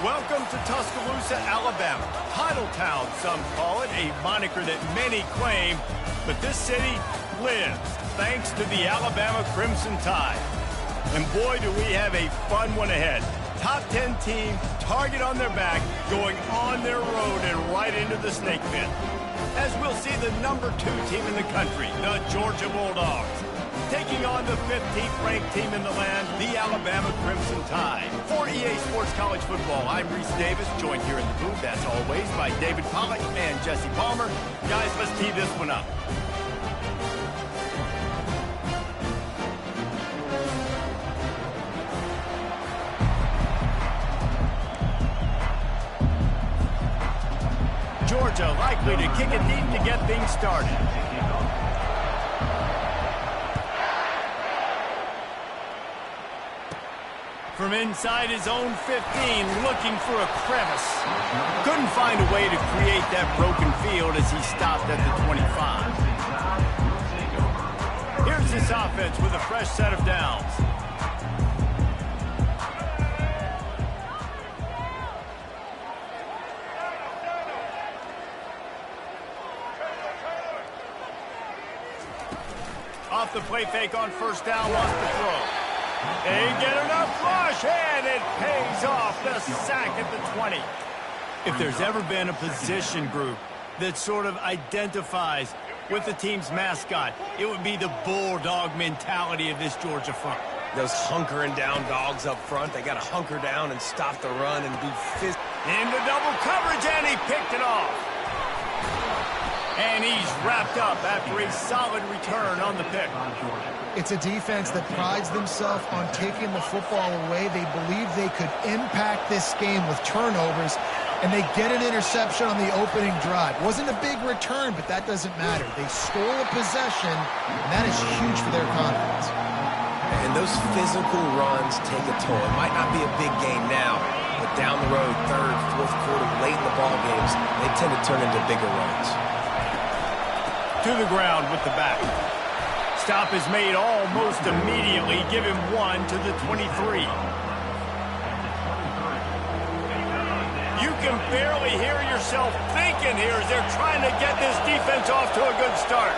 Welcome to Tuscaloosa, Alabama. Title Town, some call it, a moniker that many claim, but this city lives thanks to the Alabama Crimson Tide. And boy, do we have a fun one ahead. Top 10 team, target on their back, going on their road and right into the snake pit. As we'll see the number 2 team in the country, the Georgia Bulldogs, taking on the 15th ranked team in the land, the Alabama Crimson Tide. For EA Sports College Football, I'm Reese Davis, joined here in the booth, as always, by David Pollack and Jesse Palmer. Guys, let's tee this one up. Georgia likely to kick it deep to get things started. From inside his own 15, looking for a crevice. Couldn't find a way to create that broken field as he stopped at the 25. Here's this offense with a fresh set of downs. Off the play fake on first down, wants to throw. They get enough rush, and it pays off. The sack at the 20. If there's ever been a position group that sort of identifies with the team's mascot, it would be the bulldog mentality of this Georgia front. Those hunkering down dogs up front, they got to hunker down and stop the run and be physical. Into double coverage, and he picked it off. And he's wrapped up after a solid return on the pick. It's a defense that prides themselves on taking the football away. They believe they could impact this game with turnovers, and they get an interception on the opening drive. Wasn't a big return, but that doesn't matter. They stole a possession, and that is huge for their confidence. And those physical runs take a toll. It might not be a big game now, but down the road, third, fourth quarter, late in the ball games, they tend to turn into bigger runs. To the ground with the back. Stop is made almost immediately. Give him 1 to the 23. You can barely hear yourself thinking here as they're trying to get this defense off to a good start.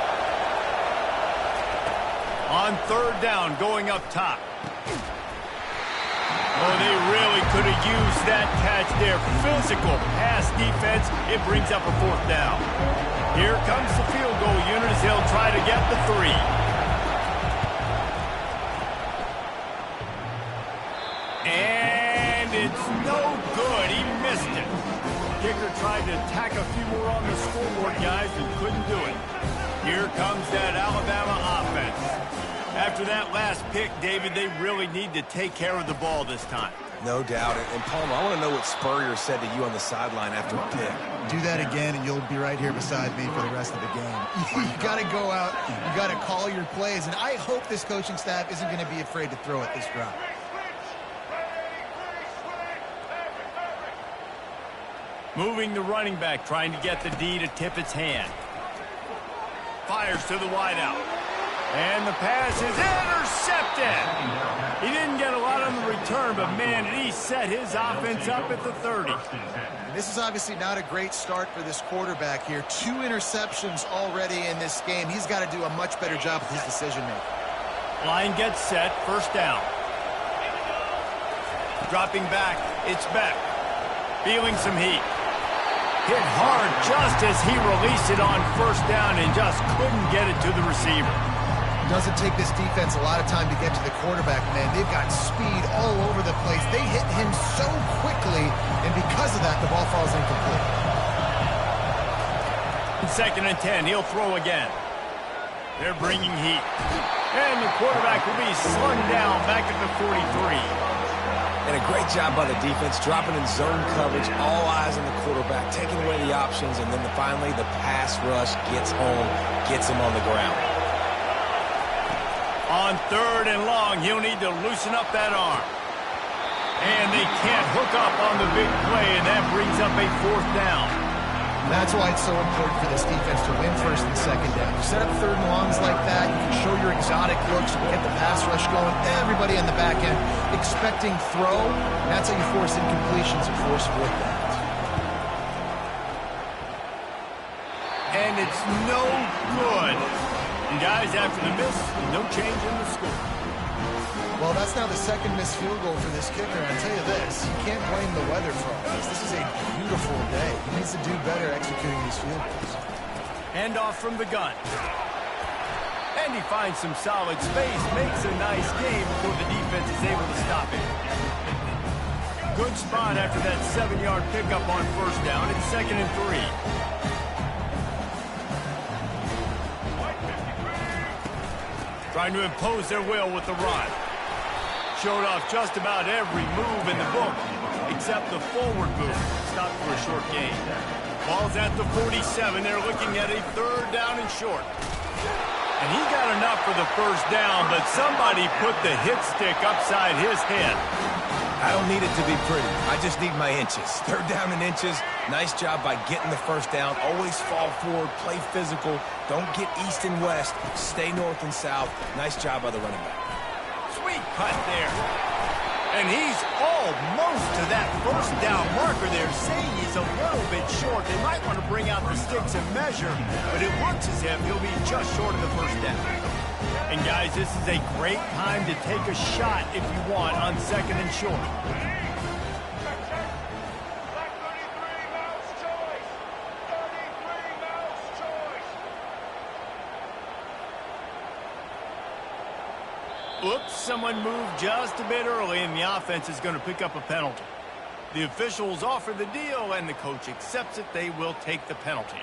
On third down, going up top. Oh, they really could have used that catch there. Physical pass defense. It brings up a fourth down. Here comes the field goal unit as he'll try to get the 3. And it's no good. He missed it. Kicker tried to tack a few more on the scoreboard, guys, and couldn't do it. Here comes that Alabama offense. After that last pick, David, they really need to take care of the ball this time. No doubt. And Palmer, I want to know what Spurrier said to you on the sideline after a pick. Do that again, and you'll be right here beside me for the rest of the game. You got to go out. You got to call your plays, and I hope this coaching staff isn't going to be afraid to throw it this drive. Moving the running back, trying to get the D to tip its hand. Fires to the wideout. And the pass is intercepted. He didn't get a lot on the return, but, man, he set his offense up at the 30. This is obviously not a great start for this quarterback here. 2 interceptions already in this game. He's got to do a much better job with his decision-making. Line gets set, first down. Dropping back, it's Beck. Feeling some heat. Hit hard just as he released it on first down and just couldn't get it to the receiver. It doesn't take this defense a lot of time to get to the quarterback, man. They've got speed all over the place. They hit him so quickly, and because of that, the ball falls incomplete. 2nd and 10, he'll throw again. They're bringing heat. And the quarterback will be slung down back at the 43. And a great job by the defense, dropping in zone coverage, all eyes on the quarterback, taking away the options, and then finally the pass rush gets home, gets him on the ground. On 3rd and long, he'll need to loosen up that arm. And they can't hook up on the big play, and that brings up a 4th down. That's why it's so important for this defense to win 1st and 2nd down. You set up 3rd and longs like that, you can show your exotic looks, get the pass rush going, everybody in the back end expecting throw. And that's how you force incompletions and force fourth downs. And it's no good. And guys, after the miss, no change in the score. Well, that's now the second missed field goal for this kicker. And I'll tell you this, you can't blame the weather for all this. This is a beautiful day. He needs to do better executing these field goals. Handoff from the gun. And he finds some solid space, makes a nice game before the defense is able to stop it. Good spot after that 7-yard pickup on first down. It's 2nd and 3. Trying to impose their will with the run. Showed off just about every move in the book, except the forward move. Stopped for a short gain. Ball's at the 47. They're looking at a 3rd down and short. And he got enough for the first down, but somebody put the hit stick upside his head. I don't need it to be pretty. I just need my inches. 3rd down and inches. Nice job by getting the first down. Always fall forward, play physical. Don't get east and west. Stay north and south. Nice job by the running back. Sweet cut there. And he's almost to that first down marker there, saying he's a little bit short. They might want to bring out the sticks and measure, but it looks as if he'll be just short of the first down. And guys, this is a great time to take a shot if you want on 2nd and short. Oops, someone moved just a bit early, and the offense is going to pick up a penalty. The officials offer the deal, and the coach accepts it. They will take the penalty.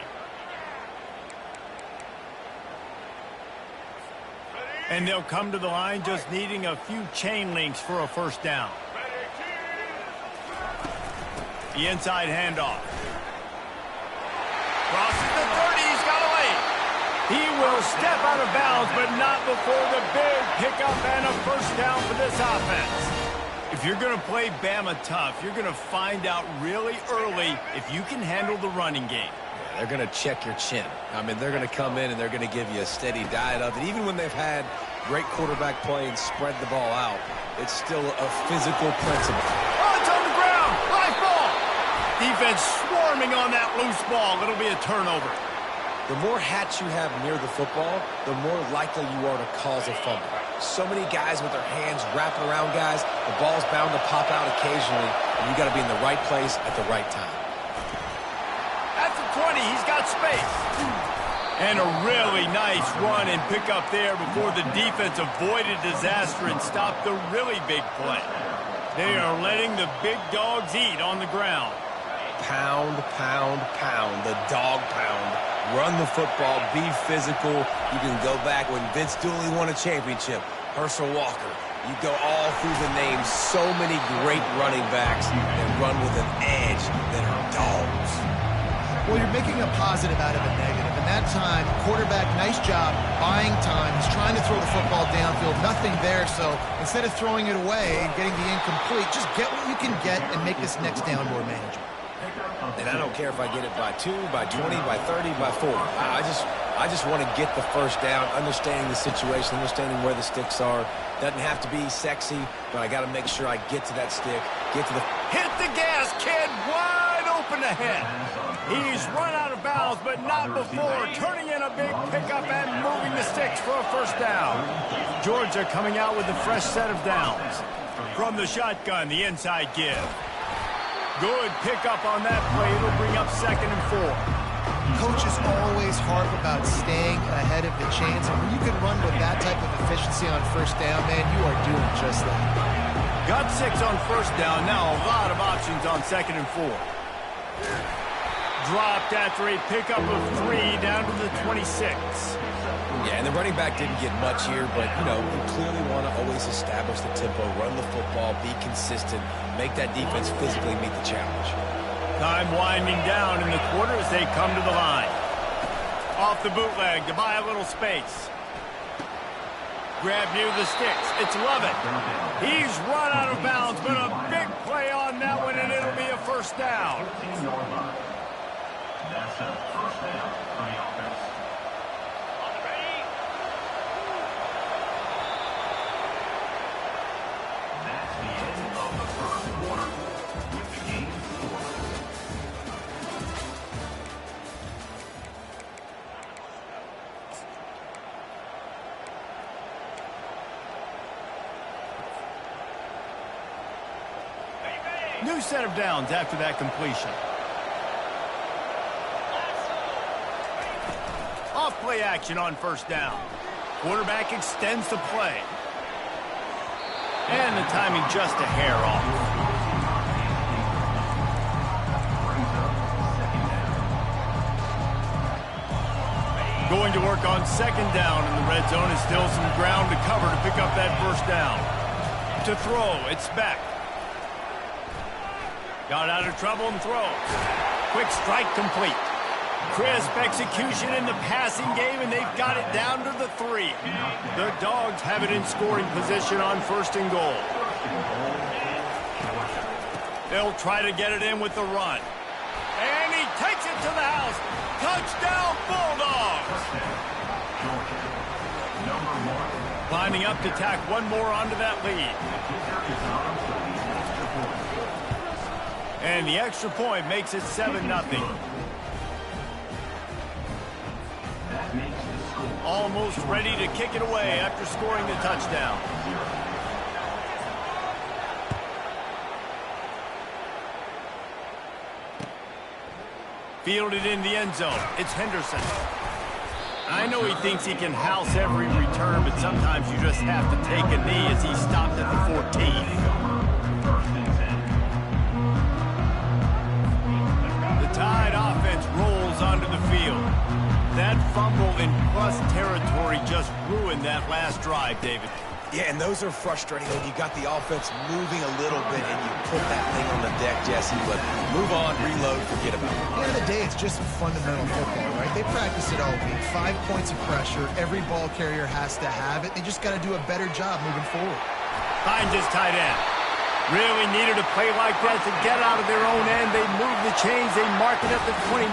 And they'll come to the line just needing a few chain links for a first down. The inside handoff. Crosses the 30. He's got a lane. He will step out of bounds, but not before the big pickup and a first down for this offense. If you're going to play Bama tough, you're going to find out really early if you can handle the running game. They're going to check your chin. I mean, they're going to come in and they're going to give you a steady diet of it. Even when they've had great quarterback play and spread the ball out, it's still a physical principle. Oh, it's on the ground. High ball. Defense swarming on that loose ball. It'll be a turnover. The more hats you have near the football, the more likely you are to cause a fumble. So many guys with their hands wrapping around guys, the ball's bound to pop out occasionally, and you got to be in the right place at the right time. At the 20, he's got space. And a really nice run and pick up there before the defense avoided disaster and stopped the really big play. They are letting the big dogs eat on the ground. Pound, pound, pound, the dog pound. Run the football, be physical. You can go back when Vince Dooley won a championship, Herschel Walker. You go all through the names. So many great running backs that run with an edge that are dogs. Well, you're making a positive out of a negative. And that time, quarterback, nice job, buying time. He's trying to throw the football downfield. Nothing there, so instead of throwing it away and getting the incomplete, just get what you can get and make this next down more manageable. And I don't care if I get it by 2, by 20, by 30, by 40. I just want to get the first down, understanding the situation, understanding where the sticks are. Doesn't have to be sexy, but I got to make sure I get to that stick, get to the... Hit the gas, kid! Wide open ahead. He's run out of bounds, but not before turning in a big pickup and moving the sticks for a first down. Georgia coming out with a fresh set of downs. From the shotgun, the inside give. Good pickup on that play. It'll bring up 2nd and 4. Coaches always harp about staying ahead of the chains, and when you can run with that type of efficiency on first down, man, you are doing just that. Got 6 on first down. Now a lot of options on 2nd and 4. Dropped after a pickup of 3 down to the 26. Yeah, and the running back didn't get much here, but, you know, you clearly want to always establish the tempo, run the football, be consistent, make that defense physically meet the challenge. Time winding down in the quarter as they come to the line. Off the bootleg to buy a little space. Grab near the sticks. It's Lovett. He's run out of bounds, but a big play on that one, and it'll be a first down. That's a first down for the offense. New set of downs after that completion. Off-play action on first down. Quarterback extends the play. And the timing just a hair off. Going to work on second down in the red zone, is still some ground to cover to pick up that first down. To throw, it's Beck. Got out of trouble and throws. Quick strike complete. Crisp execution in the passing game, and they've got it down to the 3. The Dogs have it in scoring position on first and goal. They'll try to get it in with the run. And he takes it to the house. Touchdown, Bulldogs! Lining up to tack one more onto that lead. And the extra point makes it 7-0. Almost ready to kick it away after scoring the touchdown. Fielded in the end zone. It's Henderson. I know he thinks he can house every return, but sometimes you just have to take a knee as he stopped at the 14. The Tide offense rolls onto the field. That fumble in plus territory just ruined that last drive, David. Yeah, and those are frustrating when you got the offense moving a little bit and you put that thing on the deck, Jesse. But move on, reload, forget about it. At the end of the day, it's just fundamental football, right? They practice it all week. 5 points of pressure. Every ball carrier has to have it. They just got to do a better job moving forward. Finds his tight end. Really needed a play like that to get out of their own end. They move the chains. They mark it at the 29.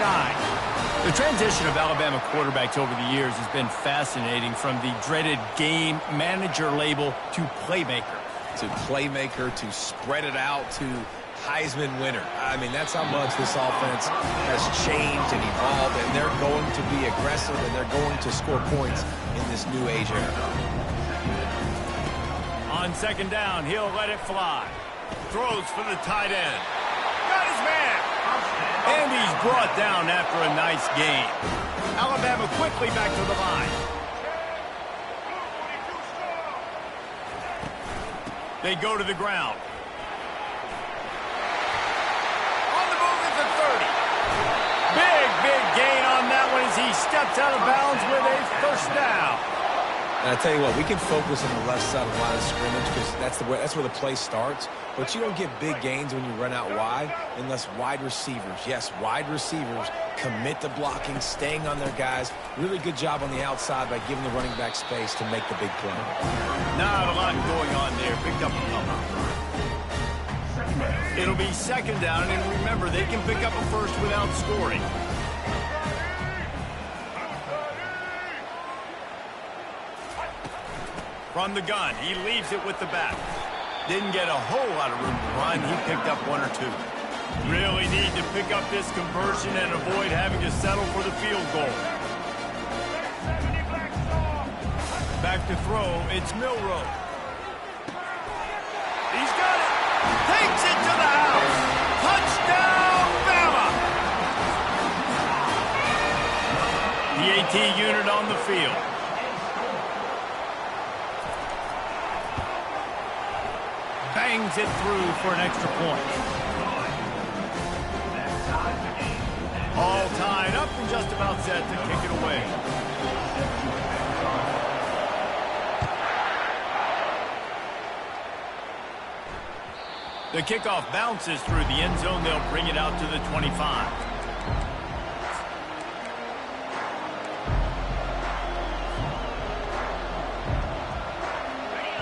The transition of Alabama quarterbacks over the years has been fascinating, from the dreaded game manager label to playmaker. To playmaker, to spread it out, to Heisman winner. I mean, that's how much this offense has changed and evolved, and they're going to be aggressive, and they're going to score points in this new age era. On second down, he'll let it fly. Throws for the tight end. Got his man. And he's brought down after a nice game. Alabama quickly back to the line. They go to the ground. On the move at the 30. Big gain on that one as he steps out of bounds with a first down. And I tell you what, we can focus on the left side of the line of scrimmage because that's where the play starts. But you don't get big gains when you run out wide unless wide receivers, yes, wide receivers, commit to blocking, staying on their guys. Really good job on the outside by giving the running back space to make the big play. Not a lot going on there. Picked up a couple. It'll be second down, and remember, they can pick up a first without scoring. From the gun, he leaves it with the back. Didn't get a whole lot of room to run. He picked up 1 or 2. Really need to pick up this conversion and avoid having to settle for the field goal. Back to throw, it's Milroe. He's got it. Takes it to the house. Touchdown, Bama! The AT unit on the field. Bangs it through for an extra point. All tied up and just about set to kick it away. The kickoff bounces through the end zone. They'll bring it out to the 25.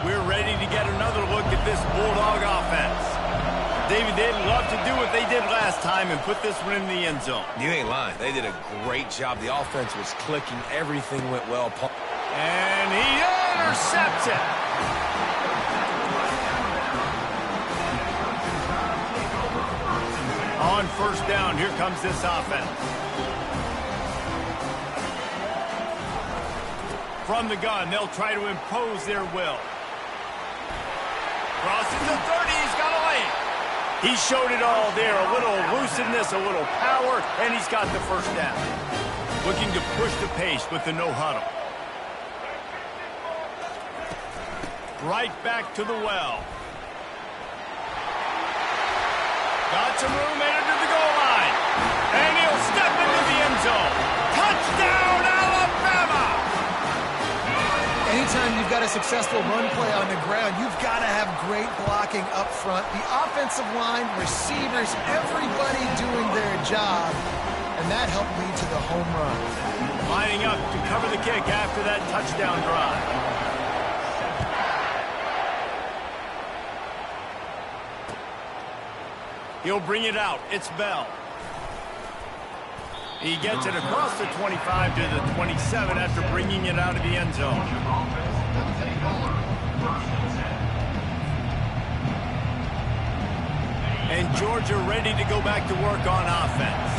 We're ready to get another look at this Bulldog offense. David, they'd love to do what they did last time and put this one in the end zone. You ain't lying. They did a great job. The offense was clicking. Everything went well. And he intercepts it. On first down, here comes this offense. From the gun, they'll try to impose their will. Crosses the 30, he's got a lane. He showed it all there. A little elusiveness, a little power, and he's got the first down. Looking to push the pace with the no huddle. Right back to the well. Got some room headed to the goal line. And he'll step into the end zone. Touchdown, Alabama! Anytime you've got a successful run play on the ground, you've got to have great blocking up front. The offensive line, receivers, everybody doing their job. And that helped lead to the home run. Lining up to cover the kick after that touchdown drive. He'll bring it out. It's Bell. He gets it across the 25 to the 27 after bringing it out of the end zone. And Georgia ready to go back to work on offense.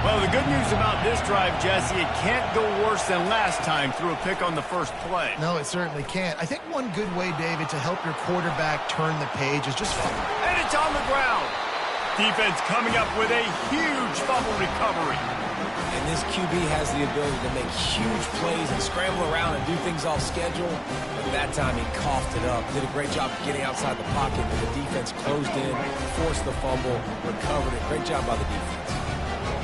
Well, the good news about this drive, Jesse, it can't go worse than last time through a pick on the first play. No, it certainly can't. I think one good way, David, to help your quarterback turn the page is just... And it's on the ground. Defense coming up with a huge fumble recovery. And this QB has the ability to make huge plays and scramble around and do things off schedule. But that time he coughed it up. Did a great job of getting outside the pocket. The defense closed in, forced the fumble, recovered it. Great job by the defense.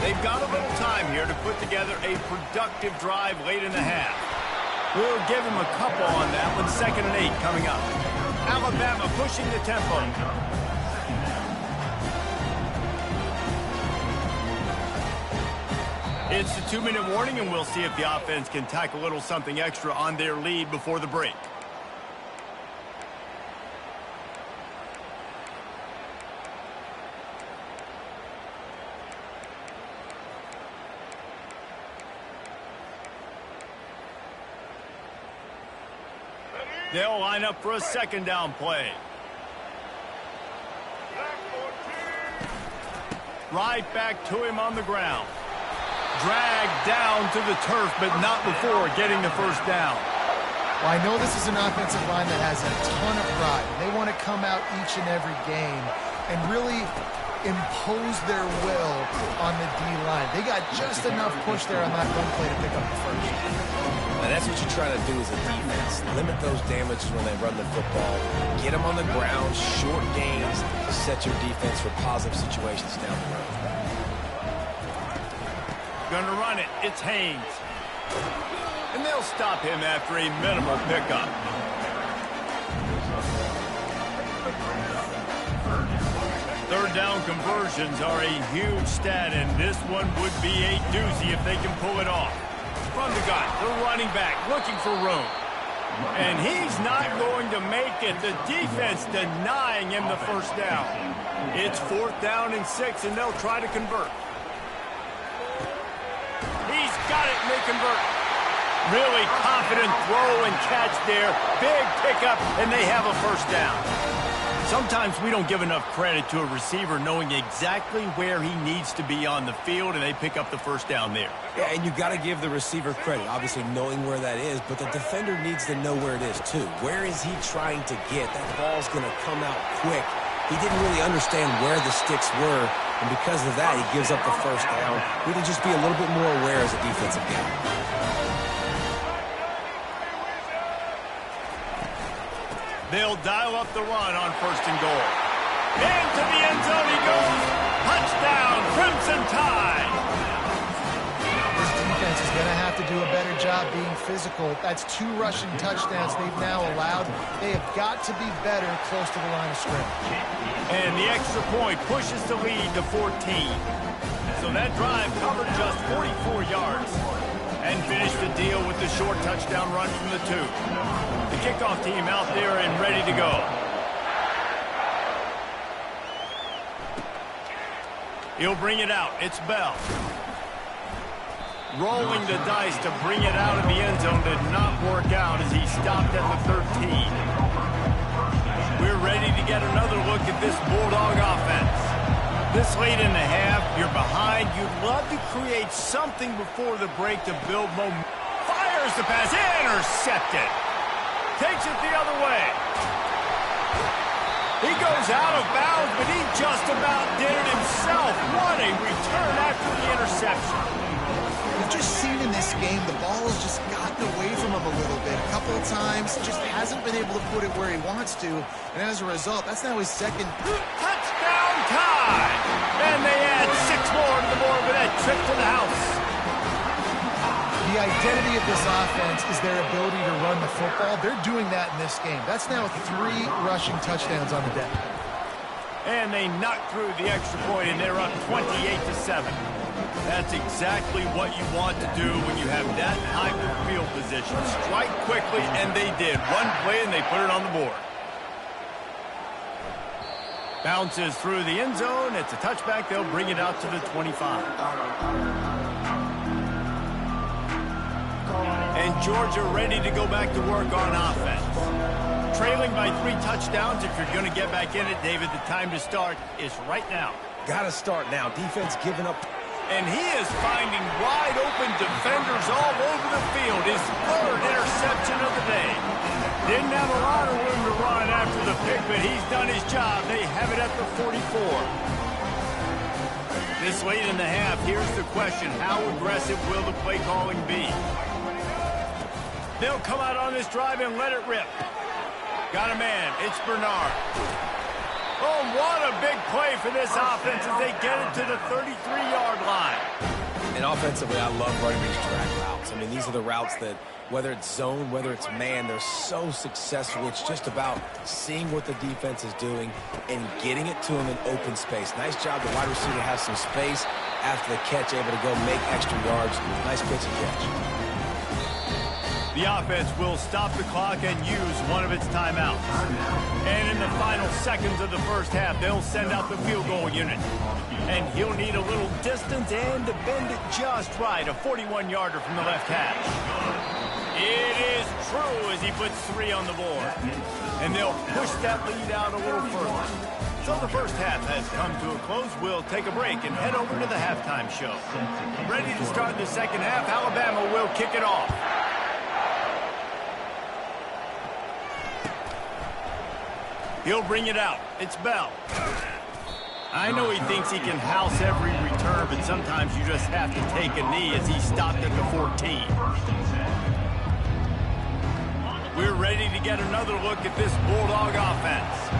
They've got a little time here to put together a productive drive late in the half. We'll give him a couple on that one. 2nd and 8 coming up. Alabama pushing the tempo. It's the 2-minute warning, and we'll see if the offense can tack a little something extra on their lead before the break. They'll line up for a 2nd down play. Right back to him on the ground. Dragged down to the turf, but not before getting the first down. Well, I know this is an offensive line that has a ton of pride. They want to come out each and every game and really impose their will on the D-line. They got just enough push there on that run play to pick up the first. And that's what you try to do as a defense. Limit those damages when they run the football. Get them on the ground, short gains to set your defense for positive situations down the road. Gonna run it. It's Haynes. And they'll stop him after a minimal pickup. Third down conversions are a huge stat, and this one would be a doozy if they can pull it off. From the gun, the running back looking for room. And he's not going to make it. The defense denying him the first down. It's 4th down and 6, and they'll try to convert. He's got it, and they convert. Really confident throw and catch there. Big pickup, and they have a first down. Sometimes we don't give enough credit to a receiver knowing exactly where he needs to be on the field, and they pick up the first down there. Yeah, and you got to give the receiver credit, obviously knowing where that is, but the defender needs to know where it is too. Where is he trying to get? That ball's going to come out quick. He didn't really understand where the sticks were, and because of that, he gives up the first down. We need to just be a little bit more aware as a defensive guy. They'll dial up the run on 1st and goal. Into the end zone he goes. Touchdown, Crimson Tide. This defense is going to have to do a better job being physical. That's 2 rushing touchdowns they've now allowed. They have got to be better close to the line of scrimmage. And the extra point pushes the lead to 14. So that drive covered just 44 yards. And finished the deal with the short touchdown run from the 2. The kickoff team out there and ready to go. He'll bring it out. It's Bell. Rolling the dice to bring it out of the end zone did not work out as he stopped at the 13. We're ready to get another look at this Bulldog offense. This late in the half, you're behind. You'd love to create something before the break to build momentum. Fires the pass. Intercepted. Takes it the other way. He goes out of bounds, but he just about did it himself. What a return after the interception. We've just seen in this game the ball has just gotten away from him a little bit. A couple of times, just hasn't been able to put it where he wants to. And as a result, that's now his second. Touchdown time! And they add 6 more to the board with that trip to the house. The identity of this offense is their ability to run the football. They're doing that in this game. That's now 3 rushing touchdowns on the day. And they knocked through the extra point, and they're up 28-7. That's exactly what you want to do when you have that type of field position. Strike quickly, and they did. One play, and they put it on the board. Bounces through the end zone. It's a touchback. They'll bring it out to the 25. And Georgia ready to go back to work on offense. Trailing by 3 touchdowns. If you're going to get back in it, David, the time to start is right now. Got to start now. Defense giving up. And he is finding wide-open defenders all over the field. His 3rd interception of the day. Didn't have a lot of room to run after the pick, but he's done his job. They have it at the 44. This late in the half, here's the question. How aggressive will the play calling be? They'll come out on this drive and let it rip. Got a man. It's Bernard. Oh, what a big play for this offense as they get it to the 33-yard line. And offensively, I love running these drag routes. I mean, these are the routes that, whether it's zone, whether it's man, they're so successful. It's just about seeing what the defense is doing and getting it to them in open space. Nice job. The wide receiver has some space after the catch, able to go make extra yards. Nice pitch and catch. The offense will stop the clock and use one of its timeouts. And in the final seconds of the first half, they'll send out the field goal unit. And he'll need a little distance and to bend it just right. A 41-yarder from the left hash. It is true as he puts 3 on the board. And they'll push that lead out a little further. So the first half has come to a close. We'll take a break and head over to the halftime show. Ready to start the second half. Alabama will kick it off. He'll bring it out. It's Bell. I know he thinks he can house every return, but sometimes you just have to take a knee as he stopped at the 14. We're ready to get another look at this Bulldog offense.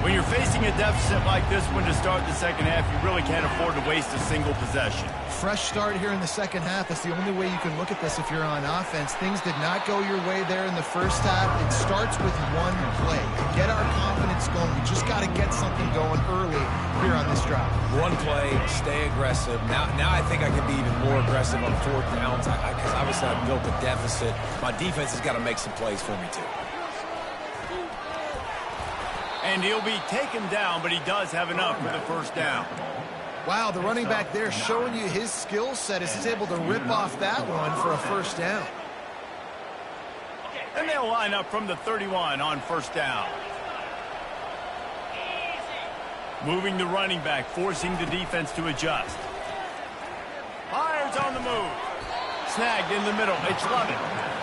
When you're facing a deficit like this one to start the second half, you really can't afford to waste a single possession. Fresh start here in the second half. That's the only way you can look at this if you're on offense. Things did not go your way there in the first half. It starts with one play. To get our confidence going, we just got to get something going early here on this drive. One play, Stay aggressive. Now I think I can be even more aggressive on 4th downs because obviously I've built a deficit. My defense has got to make some plays for me too. And he'll be taken down, but he does have enough for the first down. Wow, the running back there showing you his skill set as he's able to rip off that one for a first down. And they'll line up from the 31 on first down. Moving the running back, forcing the defense to adjust. Fires on the move. Snagged in the middle. It's Lovett.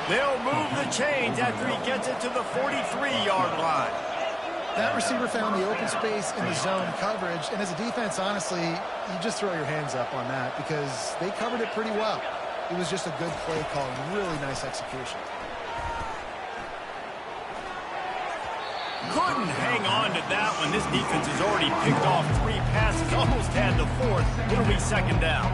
They'll move the chains after he gets it to the 43-yard line. That receiver found the open space in the zone coverage, and as a defense, honestly, you just throw your hands up on that because they covered it pretty well. It was just a good play call and really nice execution. Couldn't hang on to that one. This defense has already picked off 3 passes, almost had the 4th. It'll be second down.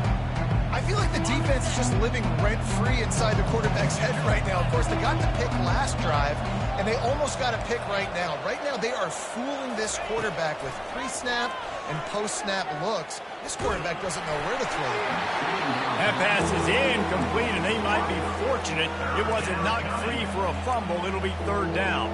I feel like the defense is just living rent-free inside the quarterback's head right now. Of course, they got the pick last drive, and they almost got a pick right now. Right now, they are fooling this quarterback with pre-snap and post-snap looks. This quarterback doesn't know where to throw it. That pass is incomplete, and they might be fortunate it wasn't knocked free for a fumble. It'll be 3rd down.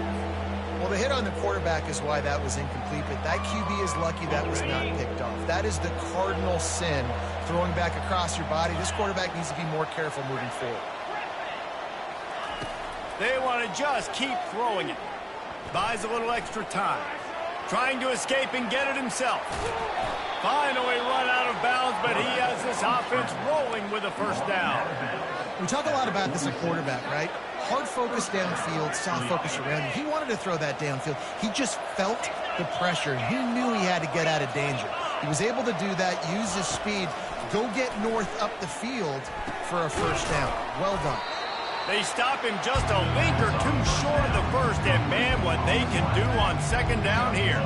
Well, the hit on the quarterback is why that was incomplete, but that QB is lucky that was not picked off. That is the cardinal sin, throwing back across your body. This quarterback needs to be more careful moving forward. They want to just keep throwing it. Buys a little extra time. Trying to escape and get it himself. Finally run out of bounds, but he has this offense rolling with a first down. We talk a lot about this at quarterback, right? Hard focus downfield, soft focus around. He wanted to throw that downfield. He just felt the pressure. He knew he had to get out of danger. He was able to do that, use his speed, go get North up the field for a first down. Well done. They stop him just a link or two short of the first, and man, what they can do on second down here.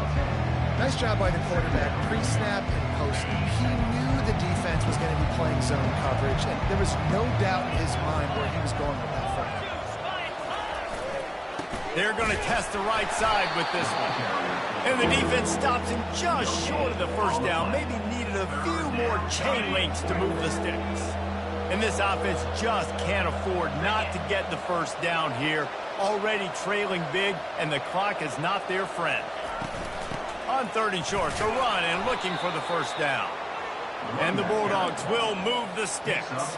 Nice job by the quarterback, pre-snap and post-snap. He knew the defense was going to be playing zone coverage, and there was no doubt in his mind where he was going with that front. They're going to test the right side with this one. And the defense stops him just short of the first down. Maybe needed a few more chain links to move the sticks. And this offense just can't afford not to get the first down here. Already trailing big, and the clock is not their friend. On 3rd and short, to run and looking for the first down. And the Bulldogs will move the sticks.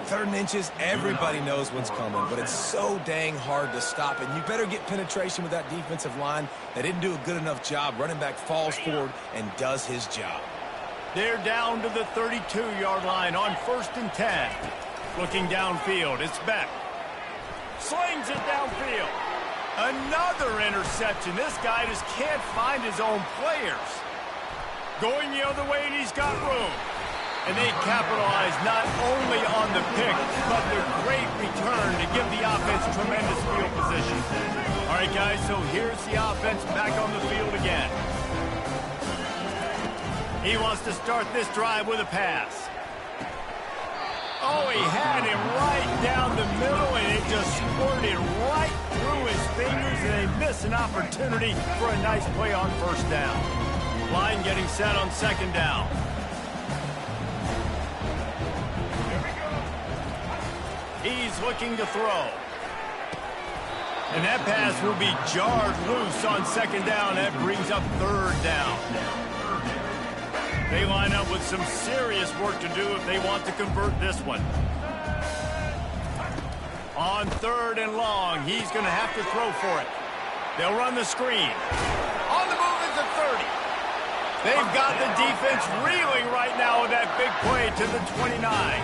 3rd and inches, everybody knows what's coming, but it's so dang hard to stop, and you better get penetration with that defensive line. They didn't do a good enough job. Running back falls forward and does his job. They're down to the 32-yard line on 1st and 10. Looking downfield, it's Beck. Slings it downfield. Another interception. This guy just can't find his own players. Going the other way, and he's got room. And they capitalize not only on the pick, but the great return to give the offense tremendous field position. All right, guys, so here's the offense back on the field again. He wants to start this drive with a pass. Oh, he had him right down the middle, and it just squirted right through his fingers, and they miss an opportunity for a nice play on first down. Line getting set on second down. He's looking to throw. And that pass will be jarred loose on second down. That brings up 3rd down. They line up with some serious work to do if they want to convert this one. On 3rd and long, he's going to have to throw for it. They'll run the screen. On the move is the 30. They've got the defense reeling right now with that big play to the 29.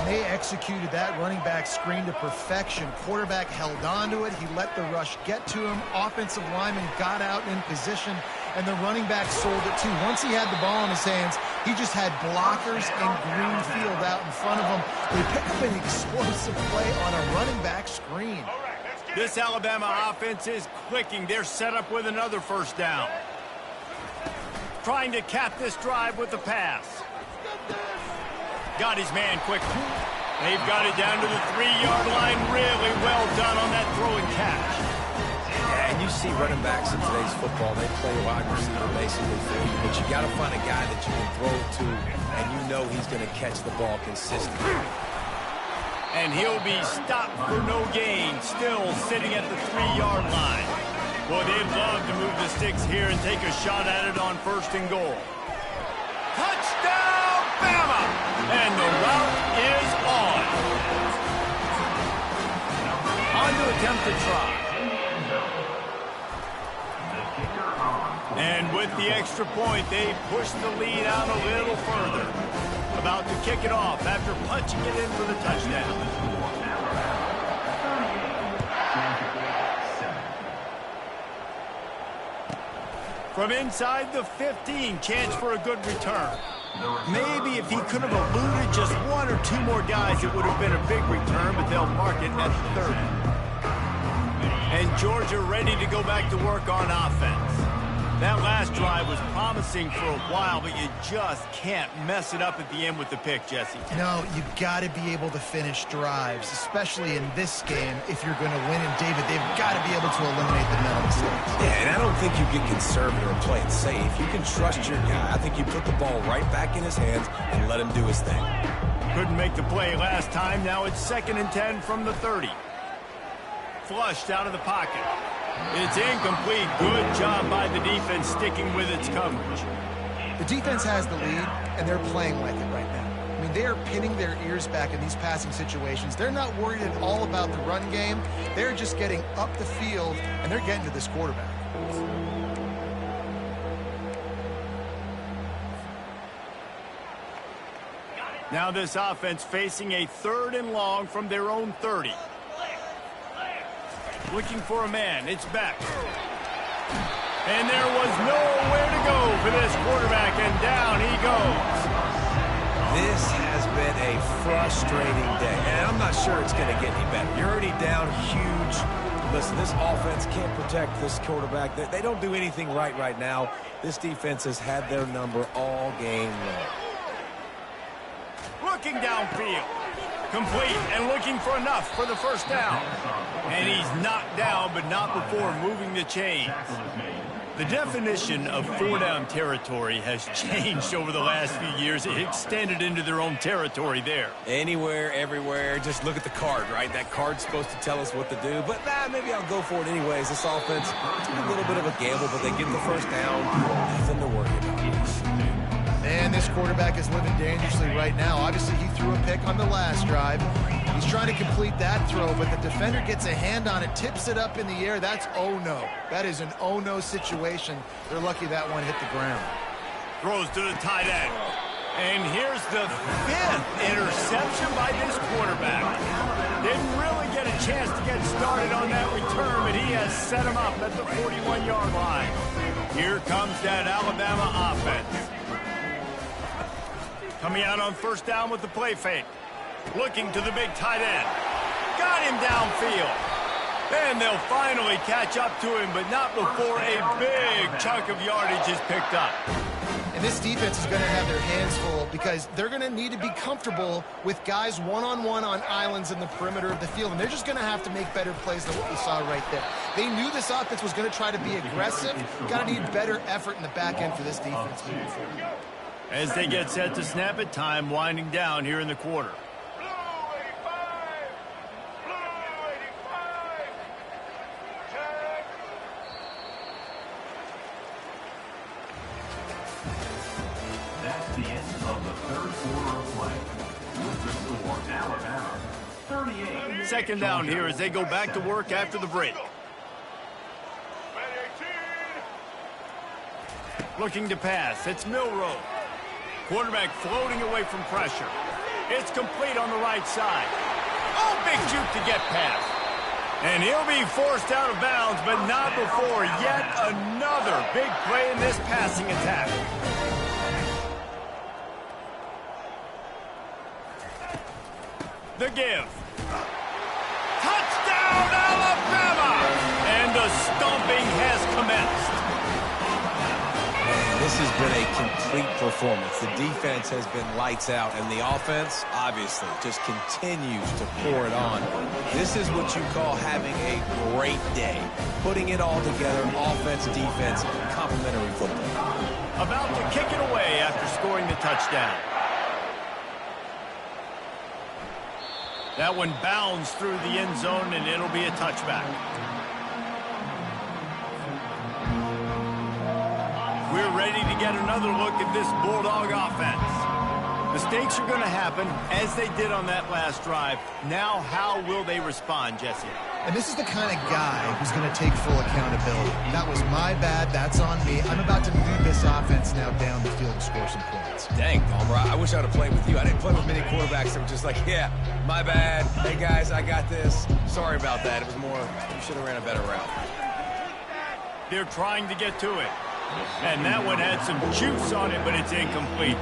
They executed that running back screen to perfection. Quarterback held on to it. He let the rush get to him. Offensive lineman got out in position, and the running back sold it too. Once he had the ball in his hands, he just had blockers and green field out in front of him. They pick up an explosive play on a running back screen. This Alabama offense is clicking. They're set up with another first down. Trying to cap this drive with the pass. Got his man quickly. They've got it down to the 3-yard line. Really well done on that throw and catch. Yeah, and you see running backs in today's football, they play wide receiver basically for you, but you got to find a guy that you can throw to, and you know he's going to catch the ball consistently. And he'll be stopped for no gain, still sitting at the 3-yard line. Boy, they'd love to move the sticks here and take a shot at it on 1st and goal. Touchdown, Bama! And the route is on. On to attempt to try. And with the extra point, they push the lead out a little further. About to kick it off after punching it in for the touchdown. From inside the 15, chance for a good return. Maybe if he could have eluded just 1 or 2 more guys, it would have been a big return, but they'll mark it at the 30. And Georgia ready to go back to work on offense. That last drive was promising for a while, but you just can't mess it up at the end with the pick, Jesse. No, you got to be able to finish drives, especially in this game. If you're going to win, and David, they've got to be able to eliminate the mental mistakes. Yeah, and I don't think you get conservative or play it safe. You can trust your guy. I think you put the ball right back in his hands and let him do his thing. Couldn't make the play last time. Now it's 2nd and 10 from the 30. Flushed out of the pocket. It's incomplete. Good job by the defense sticking with its coverage. The defense has the lead, and they're playing like it right now. I mean, they are pinning their ears back in these passing situations. They're not worried at all about the run game. They're just getting up the field, and they're getting to this quarterback. Now this offense facing a 3rd and long from their own 30. Looking for a man. It's back. And there was nowhere to go for this quarterback, and down he goes. This has been a frustrating day, and I'm not sure it's going to get any better. You're already down huge. Listen, this offense can't protect this quarterback. They don't do anything right now. This defense has had their number all game long. Looking downfield. Complete and looking for enough for the first down. And he's knocked down, but not before moving the chains. The definition of four-down territory has changed over the last few years. It extended into their own territory there. Anywhere, everywhere, just look at the card, right? That card's supposed to tell us what to do, but maybe I'll go for it anyways. This offense, a little bit of a gamble, but they get the first down. Nothing to worry about. And this quarterback is living dangerously right now. Obviously, he threw a pick on the last drive. He's trying to complete that throw, but the defender gets a hand on it, tips it up in the air. That's oh-no. That is an oh-no situation. They're lucky that one hit the ground. Throws to the tight end. And here's the 5th interception by this quarterback. Didn't really get a chance to get started on that return, but he has set him up at the 41-yard line. Here comes that Alabama offense. Coming out on first down with the play fake. Looking to the big tight end. Got him downfield. And they'll finally catch up to him, but not before a big chunk of yardage is picked up. And this defense is going to have their hands full because they're going to need to be comfortable with guys one-on-one on islands in the perimeter of the field. And they're just going to have to make better plays than what we saw right there. They knew this offense was going to try to be aggressive. Got to need better effort in the back end for this defense moving forward. As they get set to snap it, time winding down here in the quarter. That's the end of the third quarter of play. With the score, Alabama 38. Second down here as they go back to work after the break. Looking to pass. It's Milroe. Quarterback floating away from pressure. It's complete on the right side. Oh, big juke to get past. And he'll be forced out of bounds, but not before yet another big play in this passing attack. The give. Touchdown, Alabama! And the stomping has commenced. This has been a complete performance. The defense has been lights out, and the offense, obviously, just continues to pour it on. This is what you call having a great day. Putting it all together, offense, defense, complementary football. About to kick it away after scoring the touchdown. That one bounds through the end zone, and it'll be a touchback. We're ready to get another look at this Bulldog offense. Mistakes are going to happen, as they did on that last drive. Now, how will they respond, Jesse? And this is the kind of guy who's going to take full accountability. That was my bad. That's on me. I'm about to lead this offense now down the field and score some points. Dang, Palmer, I wish I would have played with you. I didn't play with many quarterbacks that were just like, yeah, my bad. Hey, guys, I got this. Sorry about that. It was more, you should have ran a better route. They're trying to get to it. And that one had some juice on it, but it's incomplete.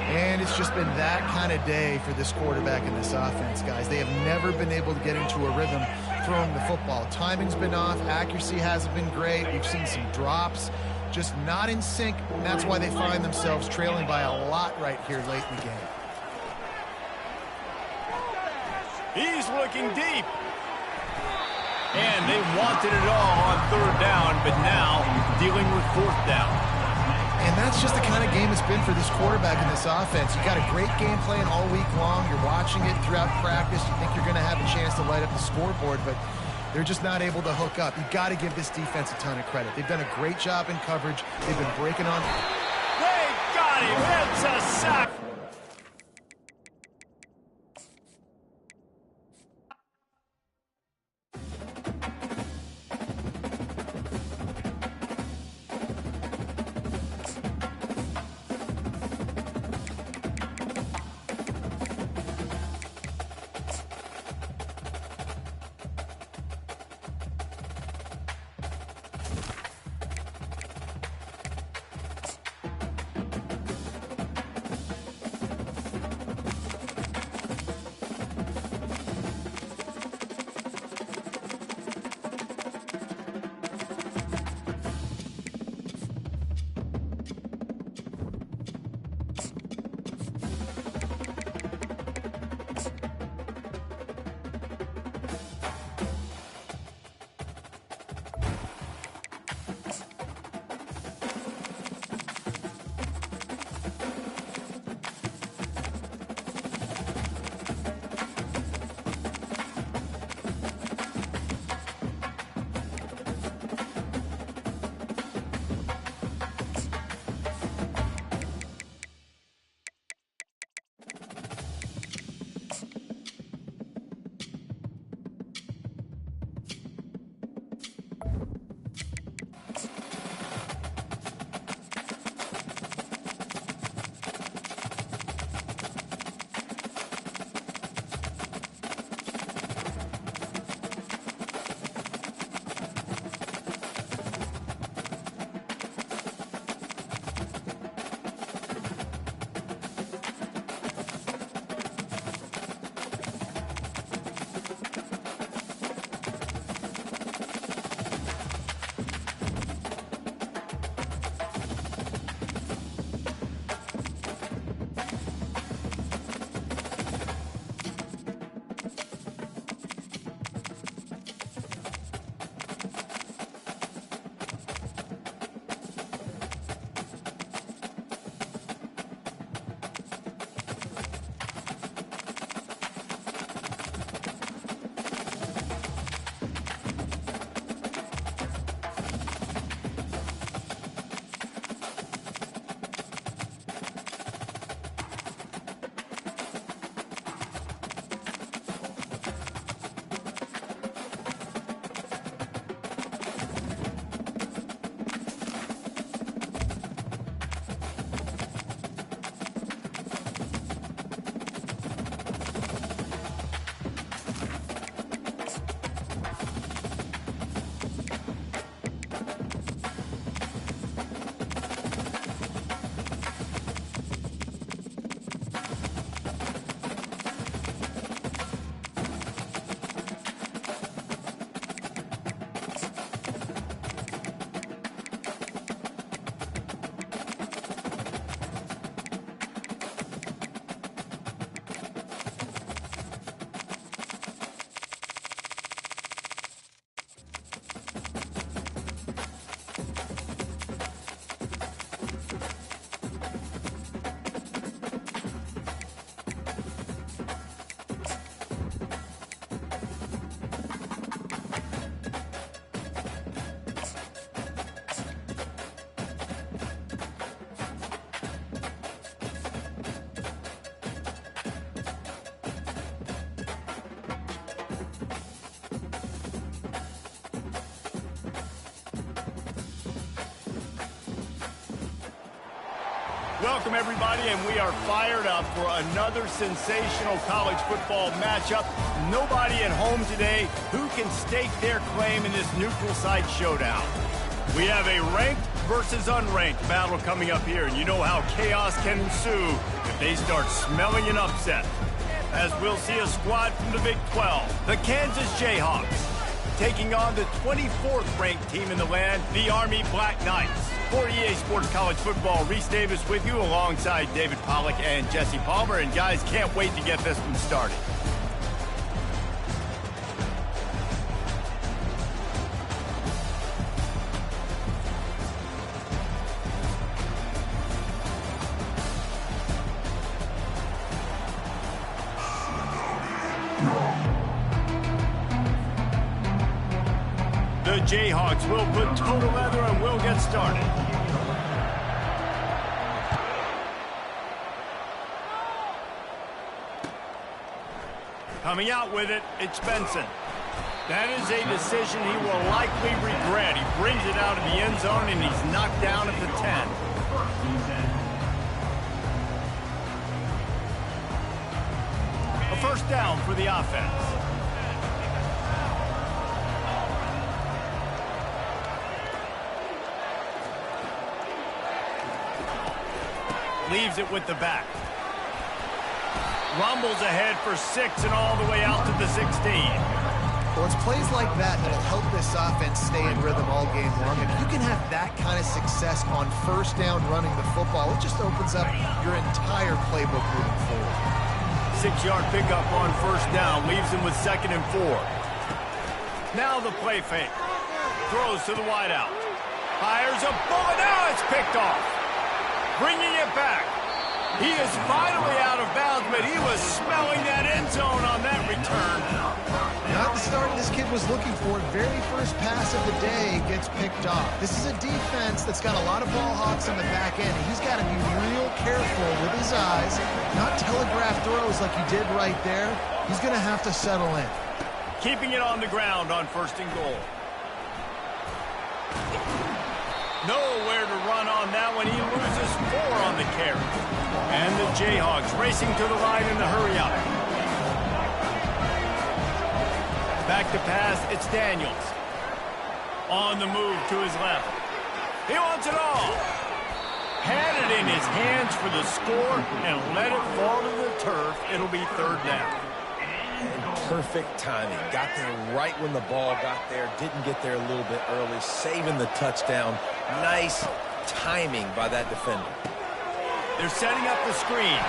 And it's just been that kind of day for this quarterback and this offense, guys. They have never been able to get into a rhythm throwing the football. Timing's been off. Accuracy hasn't been great. We've seen some drops. Just not in sync, and that's why they find themselves trailing by a lot right here late in the game. He's looking deep. And they wanted it all on third down, but now dealing with fourth down. And that's just the kind of game it's been for this quarterback and this offense. You got a great game plan all week long. You're watching it throughout practice. You think you're going to have a chance to light up the scoreboard, but they're just not able to hook up. You got to give this defense a ton of credit. They've done a great job in coverage. They've been breaking on. They got him. It's a sack. Welcome, everybody, and we are fired up for another sensational college football matchup. Nobody at home today who can stake their claim in this neutral site showdown. We have a ranked versus unranked battle coming up here, and you know how chaos can ensue if they start smelling an upset. As we'll see a squad from the Big 12, the Kansas Jayhawks, taking on the 24th ranked team in the land, the Army Black Knights. For EA Sports College Football, Reese Davis with you alongside David Pollack and Jesse Palmer. And guys, can't wait to get this one started. The Jayhawks will put total leather and we'll get started. Coming out with it, it's Benson. That is a decision he will likely regret. He brings it out of the end zone and he's knocked down at the 10. A first down for the offense. Leaves it with the back. Rumbles ahead for 6 and all the way out to the 16. Well, it's plays like that that'll help this offense stay in rhythm all game long. If you can have that kind of success on first down running the football, it just opens up your entire playbook moving forward. 6-yard pickup on first down leaves him with 2nd and 4. Now the play fake. Throws to the wideout. Fires a bullet. Now it's picked off. Bringing it back. He is finally out of bounds, but he was smelling that end zone on that return. Not the start this kid was looking for. Very first pass of the day gets picked off. This is a defense that's got a lot of ball hawks on the back end. He's got to be real careful with his eyes, not telegraph throws like he did right there. He's going to have to settle in. Keeping it on the ground on 1st and goal. Nowhere to run on that one. He loses 4 on the carry. And the Jayhawks racing to the line in the hurry up. Back to pass, it's Daniels. On the move to his left. He wants it all. Had it in his hands for the score and let it fall to the turf. It'll be 3rd down. And perfect timing. Got there right when the ball got there. Didn't get there a little bit early. Saving the touchdown. Nice timing by that defender. They're setting up the screen.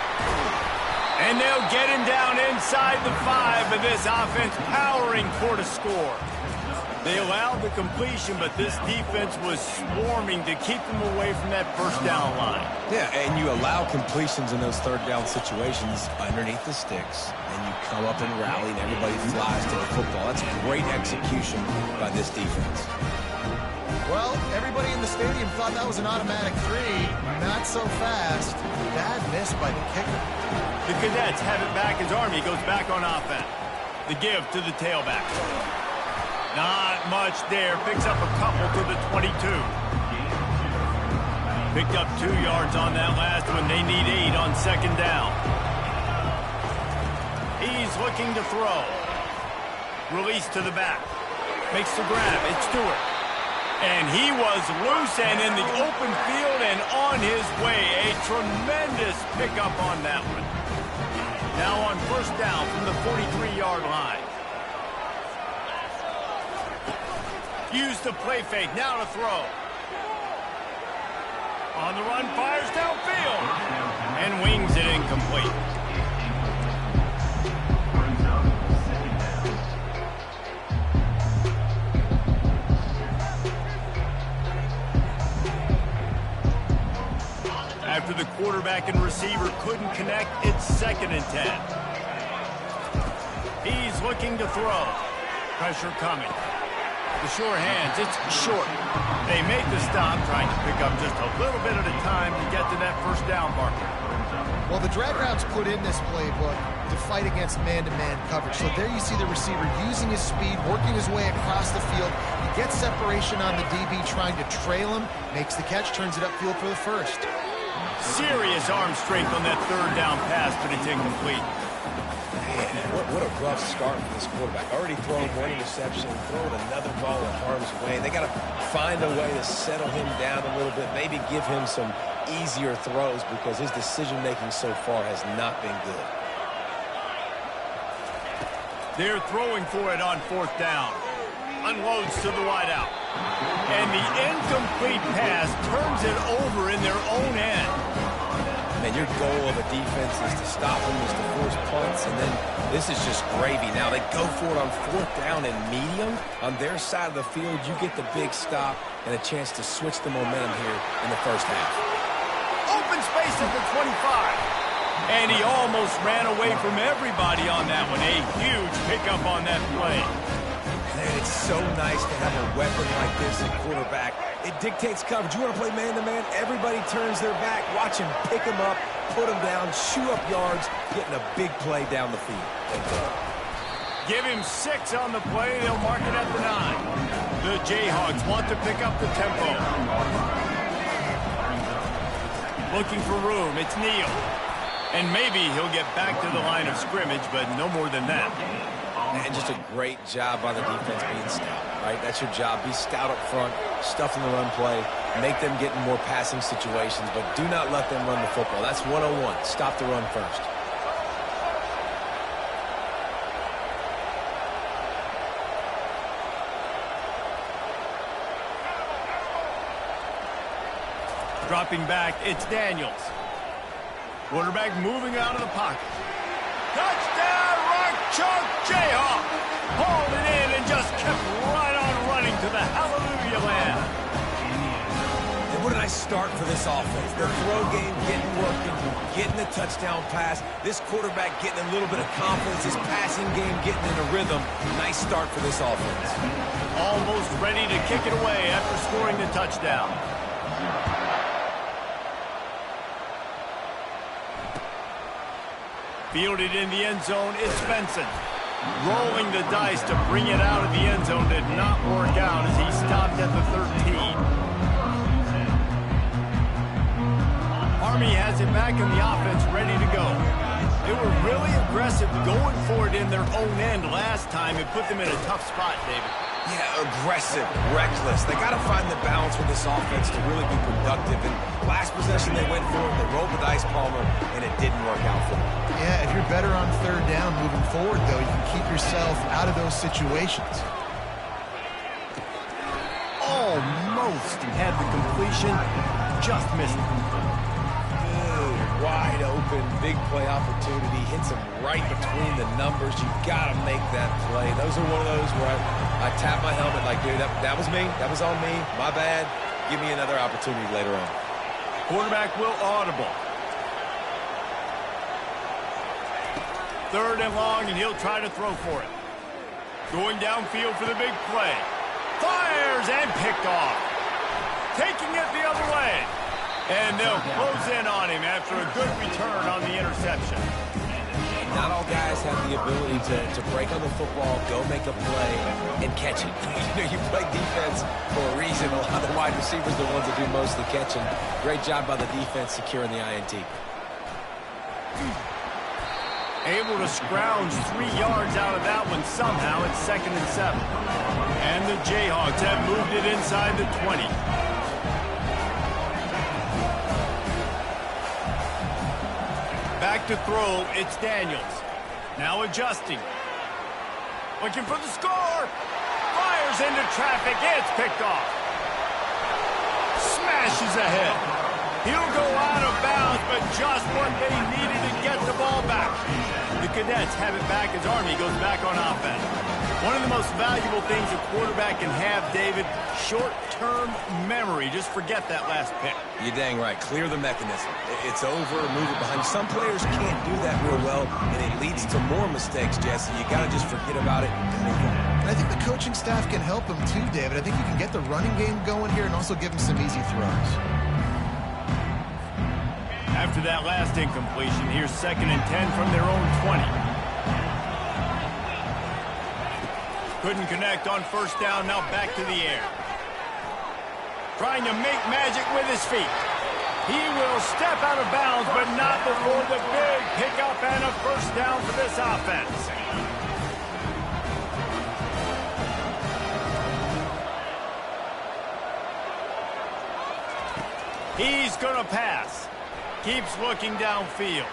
And they'll get him down inside the 5, but this offense powering for the score. They allowed the completion, but this defense was swarming to keep them away from that first down line. Yeah, and you allow completions in those 3rd down situations underneath the sticks, and you come up and rally, and everybody flies to the football. That's great execution by this defense. Well, everybody in the stadium thought that was an automatic 3. Not so fast. Bad miss by the kicker. The Cadets have it back as Army goes back on offense. The give to the tailback. Not much there. Picks up a couple to the 22. Picked up 2 yards on that last one. They need 8 on 2nd down. He's looking to throw. Release to the back. Makes the grab. It's Stewart. And he was loose and in the open field and on his way. A tremendous pickup on that one. Now on first down from the 43-yard line. Use the play fake. Now to throw. On the run, fires downfield. And wings it incomplete. After the quarterback and receiver couldn't connect, it's 2nd and 10. He's looking to throw. Pressure coming. The sure hands, it's short. They make the stop, trying to pick up just a little bit at a time to get to that first down marker. Well, the drag routes put in this playbook to fight against man-to-man coverage. So there you see the receiver using his speed, working his way across the field. He gets separation on the DB, trying to trail him, makes the catch, turns it upfield for the first. Serious arm strength on that third down pass, but it's incomplete. Man, what a rough start for this quarterback. Already throwing one interception, throwing another ball in harm's way. They got to find a way to settle him down a little bit, maybe give him some easier throws because his decision-making so far has not been good. They're throwing for it on fourth down. Unloads to the wideout. And the incomplete pass turns it over in their own end. And your goal of a defense is to stop them, is to force punts, and then this is just gravy. Now they go for it on fourth down and medium. On their side of the field, you get the big stop and a chance to switch the momentum here in the first half. Open space at the 25. And he almost ran away from everybody on that one. A huge pickup on that play. Man, it's so nice to have a weapon like this at quarterback. It dictates coverage. You want to play man-to-man? Everybody turns their back. Watch him pick him up, put him down, shoot up yards, getting a big play down the field. Give him 6 on the play. They'll mark it at the 9. The Jayhawks want to pick up the tempo. Looking for room. It's Neal. And maybe he'll get back to the line of scrimmage, but no more than that. And just a great job by the defense being stout, right? That's your job. Be stout up front, stuff in the run play, make them get in more passing situations, but do not let them run the football. That's 101. Stop the run first. Dropping back, it's Daniels. Quarterback moving out of the pocket. Touchdown, Rock Chalk Jayhawk. Hauled it in and just kept right on running to the hallelujah land. And what a nice start for this offense. Their throw game getting working, getting the touchdown pass. This quarterback getting a little bit of confidence. His passing game getting in a rhythm. Nice start for this offense. Almost ready to kick it away after scoring the touchdown. Fielded in the end zone, it's Benson. Rolling the dice to bring it out of the end zone did not work out as he stopped at the 13. Army has it back in the offense, ready to go. They were really aggressive going for it in their own end last time. It put them in a tough spot, David. Yeah, aggressive, reckless. They got to find the balance with this offense to really be productive. And last possession they went for it, they rolled the dice, Palmer, and it didn't work out for them. Yeah, if you're better on third down moving forward, though, you can keep yourself out of those situations. Almost had the completion, just missed it. Wide open, big play opportunity, hits him right between the numbers. You got to make that play. Those are one of those where I tap my helmet like, dude, that was me. That was on me. My bad. Give me another opportunity later on. Quarterback will audible. Third and long, and he'll try to throw for it. Going downfield for the big play. Fires and picked off. Taking it the other way. And they'll close in on him after a good return on the interception. Not all guys have the ability to break on the football, go make a play, and catch it. You play defense for a reason. A lot of the wide receivers are the ones that do most of the catching. Great job by the defense securing the INT. Able to scrounge 3 yards out of that one somehow. It's 2nd and 7. And the Jayhawks have moved it inside the 20. Back to throw, it's Daniels. Now adjusting. Looking for the score. Fires into traffic, it's picked off. Smashes ahead. He'll go out of bounds, but just what they needed to get the ball back. The Cadets have it back as Army goes back on offense. One of the most valuable things a quarterback can have, David, short-term memory. Just forget that last pick. You're dang right. Clear the mechanism. It's over, move it behind. Some players can't do that real well, and it leads to more mistakes, Jesse. You got to just forget about it and move on. And I think the coaching staff can help him too, David. I think you can get the running game going here and also give him some easy throws. After that last incompletion, here's 2nd and 10 from their own 20. Couldn't connect on first down, now back to the air. Trying to make magic with his feet. He will step out of bounds, but not before the big pickup and a first down for this offense. He's going to pass. Keeps looking downfield.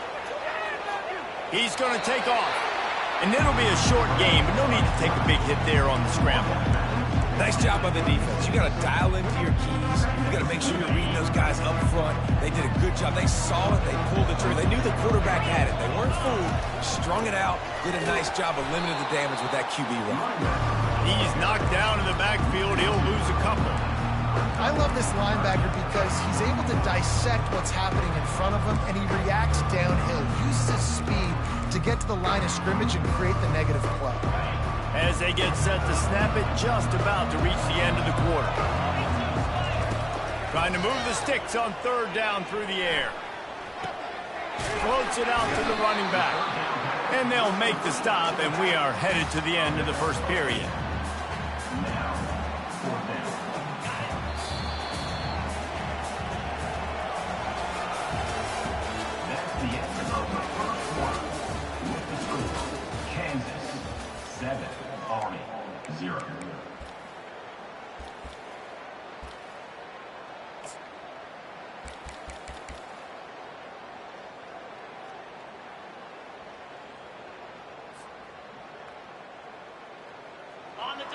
He's going to take off. And it'll be a short game, but no need to take a big hit there on the scramble. Nice job by the defense. You got to dial into your keys. You got to make sure you're reading those guys up front. They did a good job. They saw it. They pulled the trigger. They knew the quarterback had it. They weren't fooled. Strung it out. Did a nice job of limiting the damage with that QB run. He's knocked down in the backfield. He'll lose a couple. I love this linebacker because he's able to dissect what's happening in front of him, and he reacts downhill, uses his speed to get to the line of scrimmage and create the negative play. As they get set to snap it, just about to reach the end of the quarter. Trying to move the sticks on third down through the air. Floats it out to the running back. And they'll make the stop, and we are headed to the end of the first period.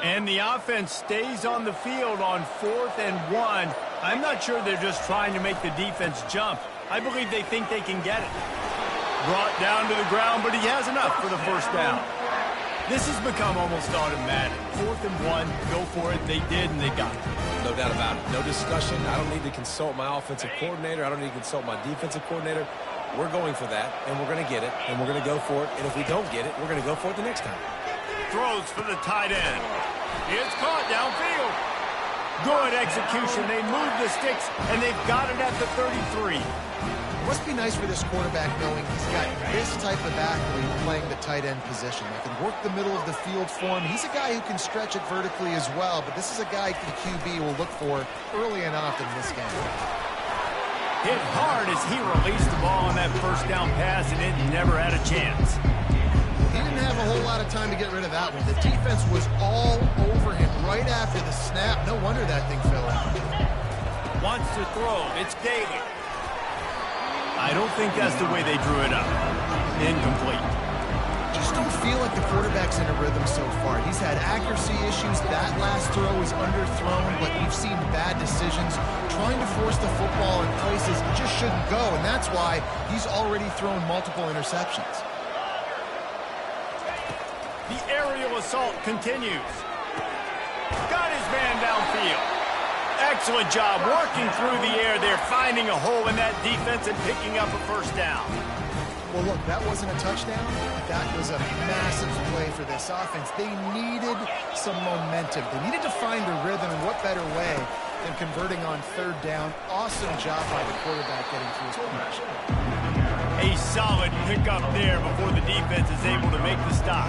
And the offense stays on the field on 4th and 1. I'm not sure they're just trying to make the defense jump. I believe they think they can get it. Brought down to the ground, but he has enough for the first down. This has become almost automatic. 4th and 1, go for it. They did, and they got it. No doubt about it. No discussion. I don't need to consult my offensive coordinator. I don't need to consult my defensive coordinator. We're going for that, and we're going to get it, and we're going to go for it. And if we don't get it, we're going to go for it the next time. Throws for the tight end. It's caught downfield. Good execution. They move the sticks, and they've got it at the 33. Must be nice for this quarterback knowing he's got this type of athlete playing the tight end position. They can work the middle of the field for him. He's a guy who can stretch it vertically as well, but this is a guy the QB will look for early and often in this game. Hit hard as he released the ball on that first down pass, and it never had a chance. He didn't have a whole lot of time to get rid of that one. The defense was all over him right after the snap. No wonder that thing fell out. Wants to throw. It's Daly. I don't think that's the way they drew it up. Incomplete. Just don't feel like the quarterback's in a rhythm so far. He's had accuracy issues. That last throw was underthrown, but we've seen bad decisions. Trying to force the football in places it just shouldn't go, and that's why he's already thrown multiple interceptions. The aerial assault continues. Got his man downfield. Excellent job working through the air there, finding a hole in that defense and picking up a first down. Well, look, that wasn't a touchdown. That was a massive play for this offense. They needed some momentum. They needed to find a rhythm, and what better way than converting on third down. Awesome job by the quarterback getting through his progression. A solid pickup there before the defense is able to make the stop.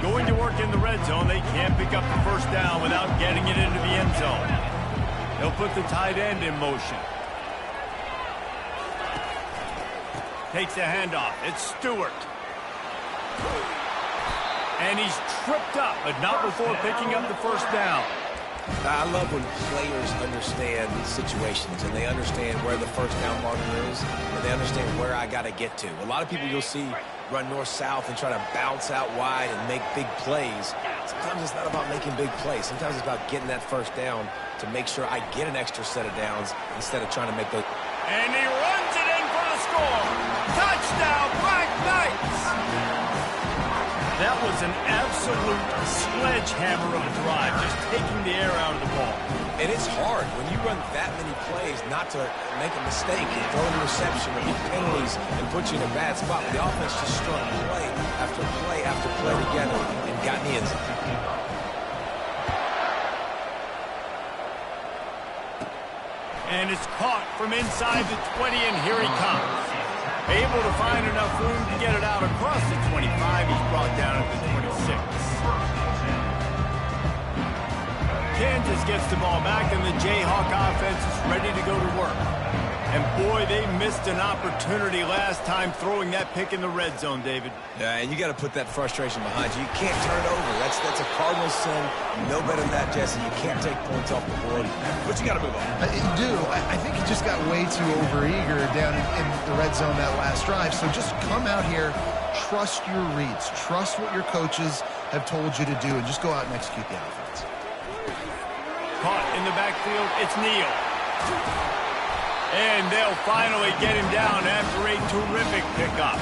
Going to work in the red zone, they can't pick up the first down without getting it into the end zone. They'll put the tight end in motion. Takes the handoff. It's Stewart. And he's tripped up, but not before picking up the first down. I love when players understand situations and they understand where the first down marker is and they understand where I got to get to. A lot of people you'll see run north-south and try to bounce out wide and make big plays. Sometimes it's not about making big plays. Sometimes it's about getting that first down to make sure I get an extra set of downs instead of trying to make those. And he runs it in for the score. Touchdown, Black Knights! That was an absolute sledgehammer of a drive, just taking the air out of the ball. And it's hard when you run that many plays not to make a mistake and throw an interception or get penalties and put you in a bad spot. But the offense just strung play after play after play together and got in the end zone. And it's caught from inside the 20, and here he comes. Able to find enough room to get it out across the 25. He's brought down at the 26. Kansas gets the ball back, and the Jayhawk offense is ready to go to work. And boy, they missed an opportunity last time throwing that pick in the red zone, David. Yeah, and you got to put that frustration behind you. You can't turn it over. That's a cardinal sin. No better than that, Jesse. You can't take points off the board, but you got to move on. You do. I think he just got way too overeager down in the red zone that last drive. So just come out here, trust your reads, trust what your coaches have told you to do, and just go out and execute the offense. Caught in the backfield, it's Neal. And they'll finally get him down after a terrific pickup.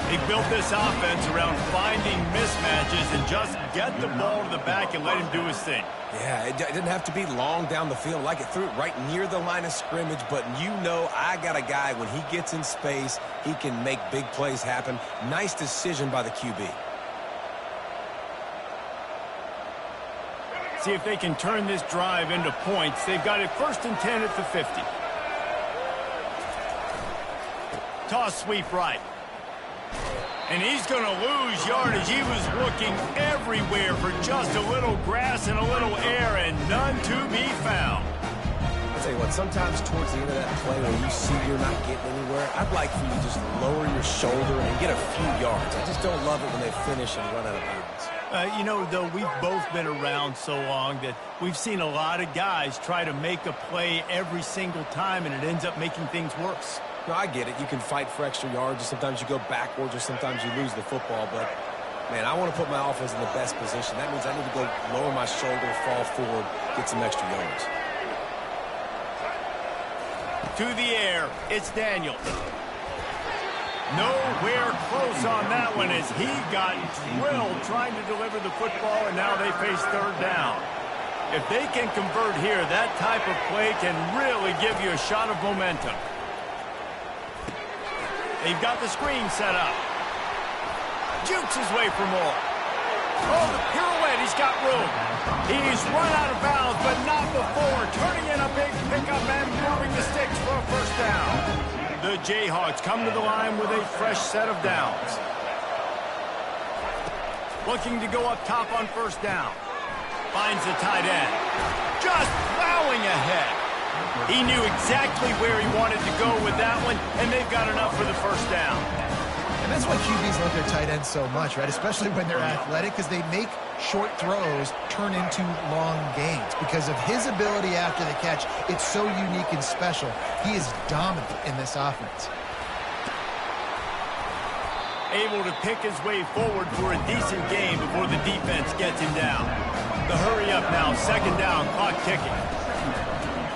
They built this offense around finding mismatches and just get the ball to the back and let him do his thing. Yeah, it didn't have to be long down the field. Like it threw it right near the line of scrimmage, but you know I got a guy, when he gets in space, he can make big plays happen. Nice decision by the QB. See if they can turn this drive into points. They've got it 1st and 10 at the 50. Toss sweep right. And he's going to lose yardage. He was looking everywhere for just a little grass and a little air, and none to be found. I'll tell you what, sometimes towards the end of that play when you see you're not getting anywhere, I'd like for you to just lower your shoulder and get a few yards. I just don't love it when they finish and run out of bounds. You know, though, we've both been around so long that we've seen a lot of guys try to make a play every single time, and it ends up making things worse. No, I get it. You can fight for extra yards, or sometimes you go backwards, or sometimes you lose the football. But, man, I want to put my offense in the best position. That means I need to go lower my shoulder, fall forward, get some extra yards. To the air, it's Daniels. Nowhere close on that one as he got drilled trying to deliver the football, and now they face 3rd down. If they can convert here, that type of play can really give you a shot of momentum. They've got the screen set up. Jukes his way for more. Oh, the pirouette, he's got room. He's run out of bounds, but not before. Turning in a big pickup and moving the sticks for a 1st down. The Jayhawks come to the line with a fresh set of downs. Looking to go up top on 1st down. Finds the tight end. Just plowing ahead. He knew exactly where he wanted to go with that one, and they've got enough for the 1st down. And that's why QBs love their tight ends so much, right? Especially when they're athletic, because they make short throws turn into long gains. Because of his ability after the catch, it's so unique and special. He is dominant in this offense. Able to pick his way forward for a decent game before the defense gets him down. The hurry up now, 2nd down, clock ticking.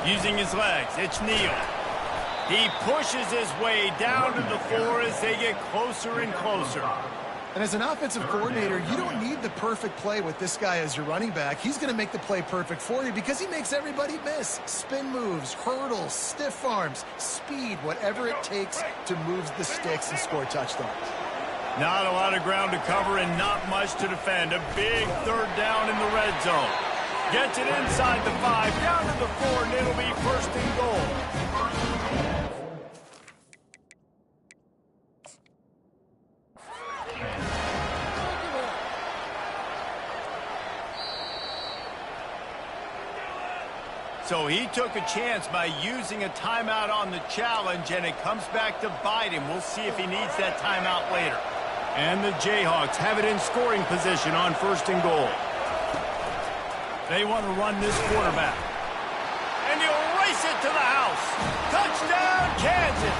Using his legs, it's Neal. He pushes his way down to the floor as they get closer and closer. And as an offensive coordinator, you don't need the perfect play with this guy as your running back. He's going to make the play perfect for you because he makes everybody miss. Spin moves, hurdles, stiff arms, speed, whatever it takes to move the sticks and score touchdowns. Not a lot of ground to cover and not much to defend. A big 3rd down in the red zone. Gets it inside the 5, down to the 4, and it'll be 1st and goal. So he took a chance by using a timeout on the challenge, and it comes back to bite him. We'll see if he needs that timeout later. And the Jayhawks have it in scoring position on 1st and goal. They want to run this quarterback. And he'll race it to the house. Touchdown, Kansas!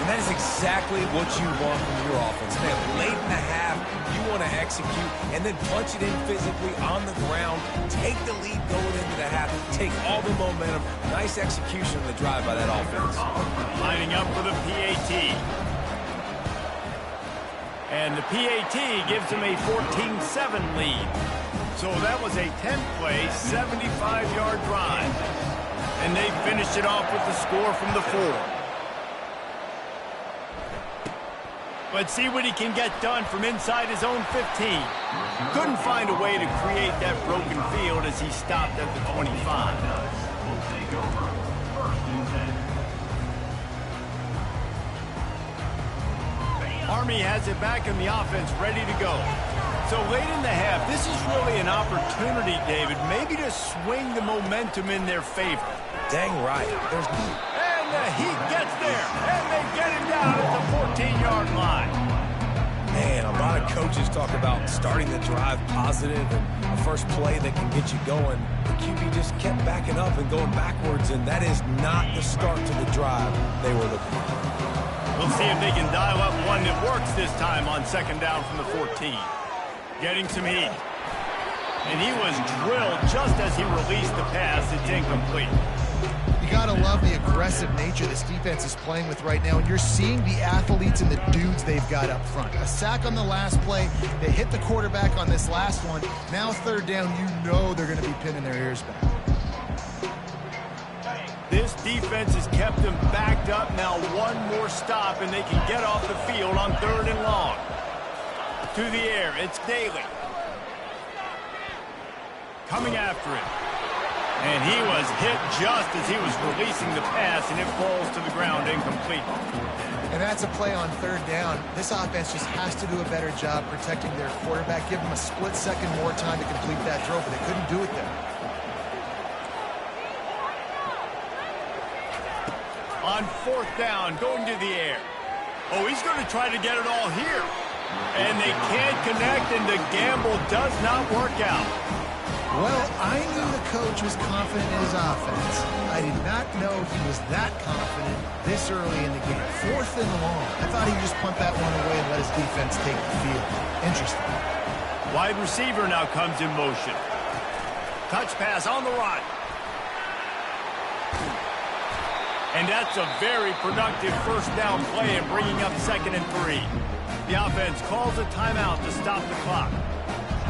And that is exactly what you want from your offense. Man, late in the half, you want to execute and then punch it in physically on the ground. Take the lead going into the half. Take all the momentum. Nice execution of the drive by that offense. Lining up for the PAT. And the PAT gives them a 14-7 lead. So that was a 10-play, 75-yard drive. And they finished it off with the score from the 4. Let's see what he can get done from inside his own 15. Couldn't find a way to create that broken field as he stopped at the 25. Army has it back in the offense, ready to go. So late in the half, this is really an opportunity, David, maybe to swing the momentum in their favor. Dang right. And the Heat gets there, and they get him down at the 14-yard line. Man, a lot of coaches talk about starting the drive positive and a first play that can get you going. The QB just kept backing up and going backwards, and that is not the start to the drive they were looking for. We'll see if they can dial up one that works this time on second down from the 14. Getting some heat. And he was drilled just as he released the pass. It's incomplete. You got to love the aggressive nature this defense is playing with right now, and you're seeing the athletes and the dudes they've got up front. A sack on the last play. They hit the quarterback on this last one. Now third down, you know they're going to be pinning their ears back. This defense has kept them backed up. Now one more stop, and they can get off the field on third and long. To the air, it's Daly. Coming after him. And he was hit just as he was releasing the pass, and it falls to the ground incomplete. And that's a play on third down. This offense just has to do a better job protecting their quarterback. Give them a split second more time to complete that throw, but they couldn't do it there. On fourth down, going to the air. Oh, he's going to try to get it all here. And they can't connect, and the gamble does not work out. Well, I knew the coach was confident in his offense. I did not know he was that confident this early in the game. Fourth and long. I thought he'd just punt that one away and let his defense take the field. Interesting. Wide receiver now comes in motion. Touch pass on the run. And that's a very productive first down play and bringing up 2nd and 3. The offense calls a timeout to stop the clock.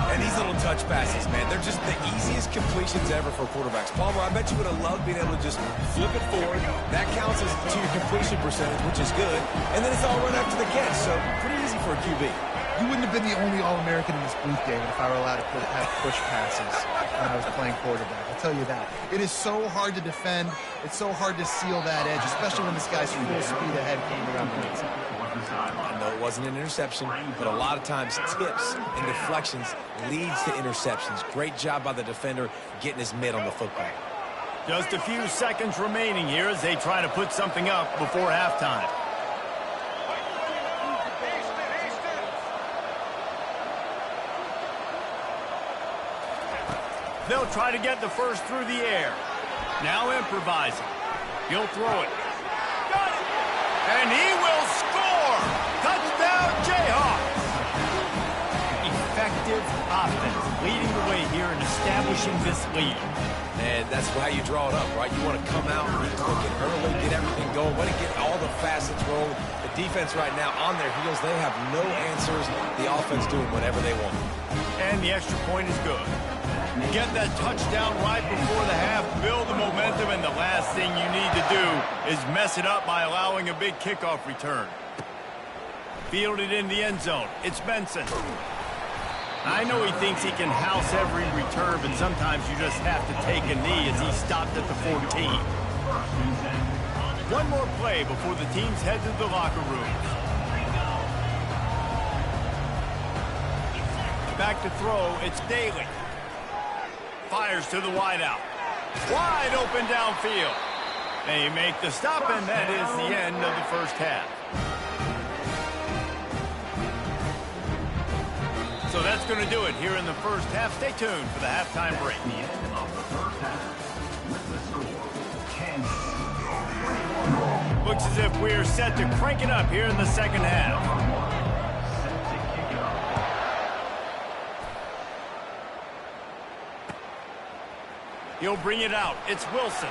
And these little touch passes, man, they're just the easiest completions ever for quarterbacks. Palmer, I bet you would have loved being able to just flip it forward. That counts as to your completion percentage, which is good. And then it's all run up to the catch, so pretty easy for a QB. You wouldn't have been the only All-American in this booth, David, if I were allowed to have push passes when I was playing quarterback. I'll tell you that. It is so hard to defend. It's so hard to seal that edge, especially when this guy's full speed ahead coming around the inside. I know it wasn't an interception, but a lot of times tips and deflections leads to interceptions. Great job by the defender getting his mitt on the football. Just a few seconds remaining here as they try to put something up before halftime. They'll try to get the first through the air. Now improvising. He'll throw it. Got it! And he will score! Touchdown, Jayhawks! Effective offense leading the way here and establishing this lead. And that's how you draw it up, right? You want to come out, be quick and early, get everything going, want to get all the facets rolling. The defense right now on their heels, they have no answers. The offense doing whatever they want. And the extra point is good. Get that touchdown right before the half, build the momentum, and the last thing you need to do is mess it up by allowing a big kickoff return. Fielded in the end zone. It's Benson. I know he thinks he can house every return, but sometimes you just have to take a knee as he stopped at the 14. One more play before the teams head to the locker rooms. Back to throw, it's Daly. Fires to the wideout. Wide open downfield. They make the stop, and that is the end of the first half. So that's going to do it here in the first half. Stay tuned for the halftime break. The end of the first half with the score 10. Looks as if we're set to crank it up here in the second half. He'll bring it out. It's Wilson.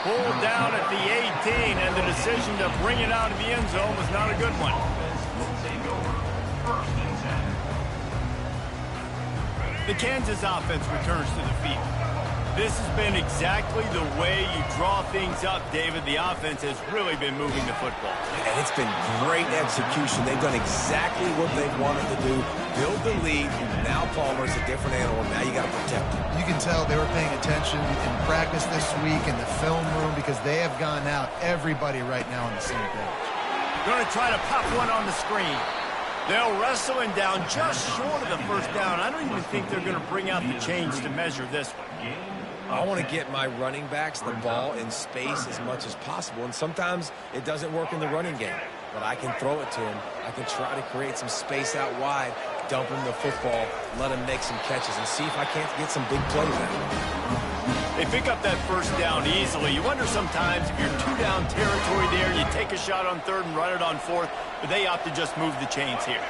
Pulled down at the 18, and the decision to bring it out of the end zone was not a good one. The Kansas offense returns to the field. This has been exactly the way you draw things up, David. The offense has really been moving the football. And it's been great execution. They've done exactly what they wanted to do. Build the lead. Now Palmer's a different animal. Now you got to protect him. You can tell they were paying attention in practice this week in the film room because they have gone out everybody right now on the same page. Going to try to pop one on the screen. They'll wrestle him down just short of the first down. I don't even think they're going to bring out the chains to measure this one. I want to get my running backs the ball in space as much as possible, and sometimes it doesn't work in the running game. But I can throw it to him. I can try to create some space out wide, dump him the football, let him make some catches, and see if I can't get some big plays out of him. They pick up that first down easily. You wonder sometimes if you're two-down territory there, you take a shot on third and run it on fourth, but they opt to just move the chains here.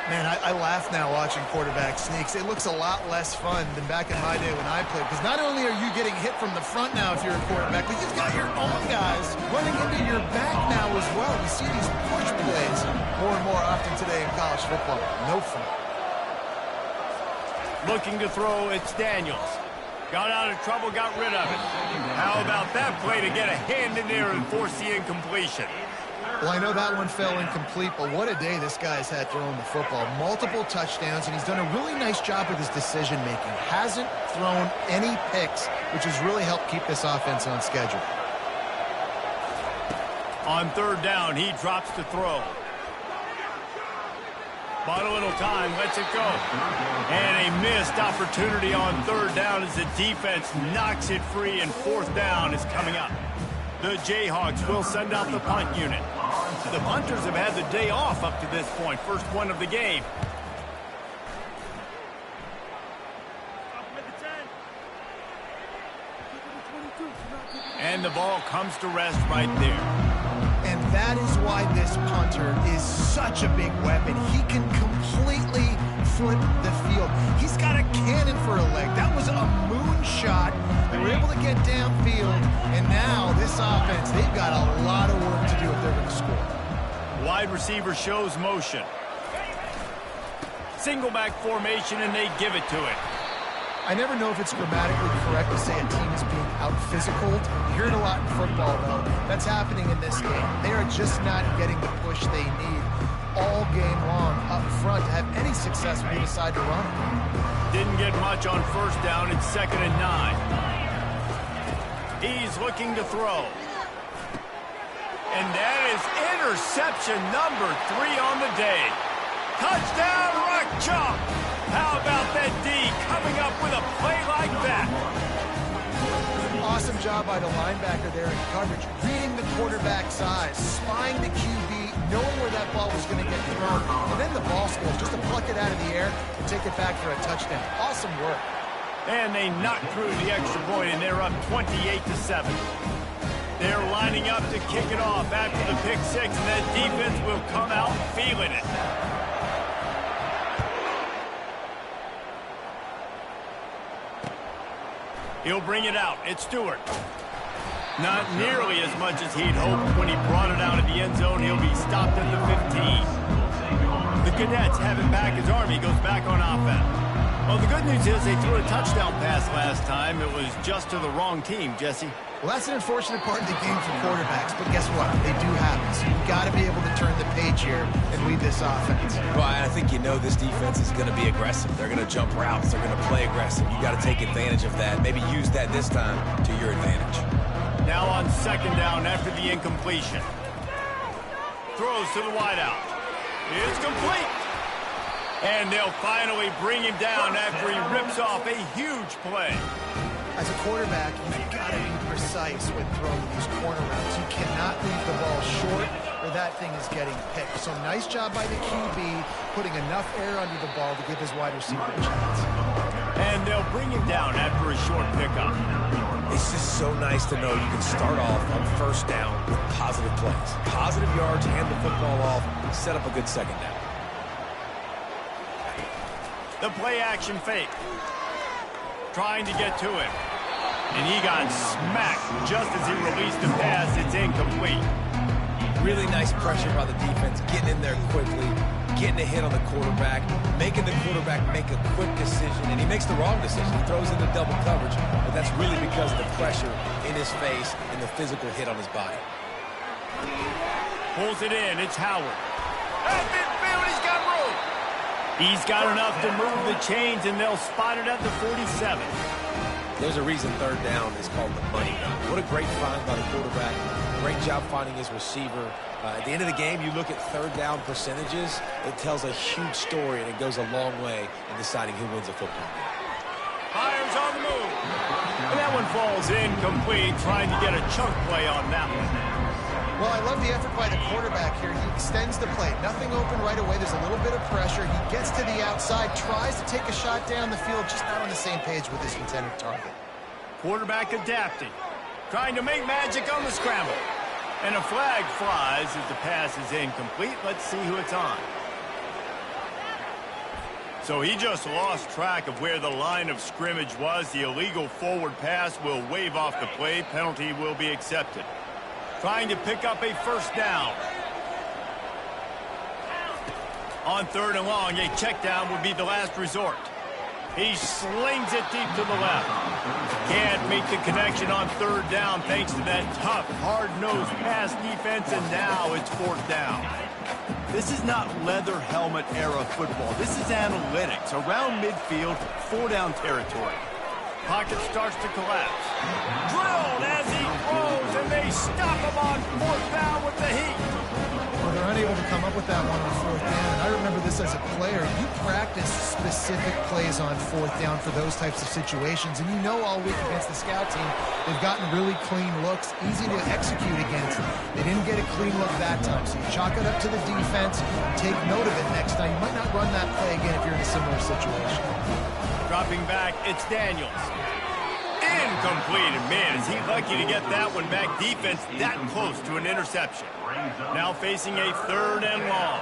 Man, I laugh now watching quarterback sneaks. It looks a lot less fun than back in my day when I played, because not only are you getting hit from the front now if you're a quarterback, but you've got your own guys running into your back now as well. We see these push plays more and more often today in college football. No fun. Looking to throw, it's Daniels. Got out of trouble, got rid of it. How about that play to get a hand in there and force the incompletion? Well, I know that one fell incomplete, but what a day this guy's had throwing the football. Multiple touchdowns, and he's done a really nice job with his decision-making. Hasn't thrown any picks, which has really helped keep this offense on schedule. On third down, he drops to throw. Bought a little time, lets it go. And a missed opportunity on third down as the defense knocks it free, and fourth down is coming up. The Jayhawks will send out the punt unit. The punters have had the day off up to this point. First one of the game. And the ball comes to rest right there. And that is why this punter is such a big weapon. He can completely flip the field. He's got a cannon for a leg. That was a moonshot. They were able to get downfield, and now this offense, they've got a lot of work to do if they're going to score. Wide receiver shows motion. Single back formation, and they give it to it. I never know if it's grammatically correct to say a team is being out-physicaled. You hear it a lot in football, though. That's happening in this game. They are just not getting the push they need all game long up front to have any success when they decide to run. Didn't get much on first down. It's 2nd and 9. He's looking to throw. And that is interception number 3 on the day. Touchdown, Rock Chalk! How about that D coming up with a play like that? Awesome job by the linebacker there in coverage, reading the quarterback's eyes, spying the QB, knowing where that ball was going to get thrown, and then the ball skills just to pluck it out of the air and take it back for a touchdown. Awesome work. And they knock through the extra point, and they're up 28-7. They're lining up to kick it off after the pick six, and that defense will come out feeling it. He'll bring it out. It's Stewart. Not nearly as much as he'd hoped when he brought it out of the end zone. He'll be stopped at the 15. The Cadets have it back as Army goes back on offense. Well, the good news is they threw a touchdown pass last time. It was just to the wrong team, Jesse. Well, that's an unfortunate part of the game for quarterbacks, but guess what? They do happen. So you've got to be able to turn the page here and lead this offense. Well, I think you know this defense is going to be aggressive. They're going to jump routes. They're going to play aggressive. You got to take advantage of that. Maybe use that this time to your advantage. Now on 2nd down after the incompletion. Throws to the wideout. It's complete. And they'll finally bring him down after he rips off a huge play. As a quarterback, you've got to be precise when throwing these corner routes. You cannot leave the ball short or that thing is getting picked. So nice job by the QB putting enough air under the ball to give his wide receiver a chance. And they'll bring him down after a short pickup. It's just so nice to know you can start off on first down with positive plays. Positive yards, hand the football off, set up a good second down. The play action fake. Trying to get to him. And he got smacked just as he released the pass. It's incomplete. Really nice pressure by the defense, getting in there quickly, getting a hit on the quarterback, making the quarterback make a quick decision, and he makes the wrong decision. He throws into double coverage, but that's really because of the pressure in his face and the physical hit on his body. Pulls it in. It's Howard. At midfield, he's got room. He's got enough to move the chains, and they'll spot it at the 47. There's a reason third down is called the money down. What a great find by the quarterback. Great job finding his receiver. At the end of the game, you look at third down percentages. It tells a huge story, and it goes a long way in deciding who wins a football game. Fires on the move. And that one falls incomplete, trying to get a chunk play on that one. Well, I love the effort by the quarterback here. He extends the play. Nothing open right away. There's a little bit of pressure. He gets to the outside, tries to take a shot down the field, just not on the same page with his intended target. Quarterback adapting, trying to make magic on the scramble. And a flag flies as the pass is incomplete. Let's see who it's on. So he just lost track of where the line of scrimmage was. The illegal forward pass will wave off the play. Penalty will be accepted. Trying to pick up a first down. On third and long, a check down would be the last resort. He slings it deep to the left. Can't make the connection on third down thanks to that tough, hard-nosed pass defense, and now it's fourth down. This is not leather helmet era football. This is analytics. Around midfield, 4-down territory. Pocket starts to collapse. Drilled as he throws, and they stop him on fourth down with the heat. Well, they're unable to come up with that one on fourth down. And I remember this as a player. You practice specific plays on fourth down for those types of situations. And you know all week against the scout team, they've gotten really clean looks, easy to execute against. They didn't get a clean look that time. So you chalk it up to the defense, take note of it next time. You might not run that play again if you're in a similar situation. Dropping back, it's Daniels. Incomplete, and man, is he lucky to get that one back. Defense that close to an interception. Now facing a third and long.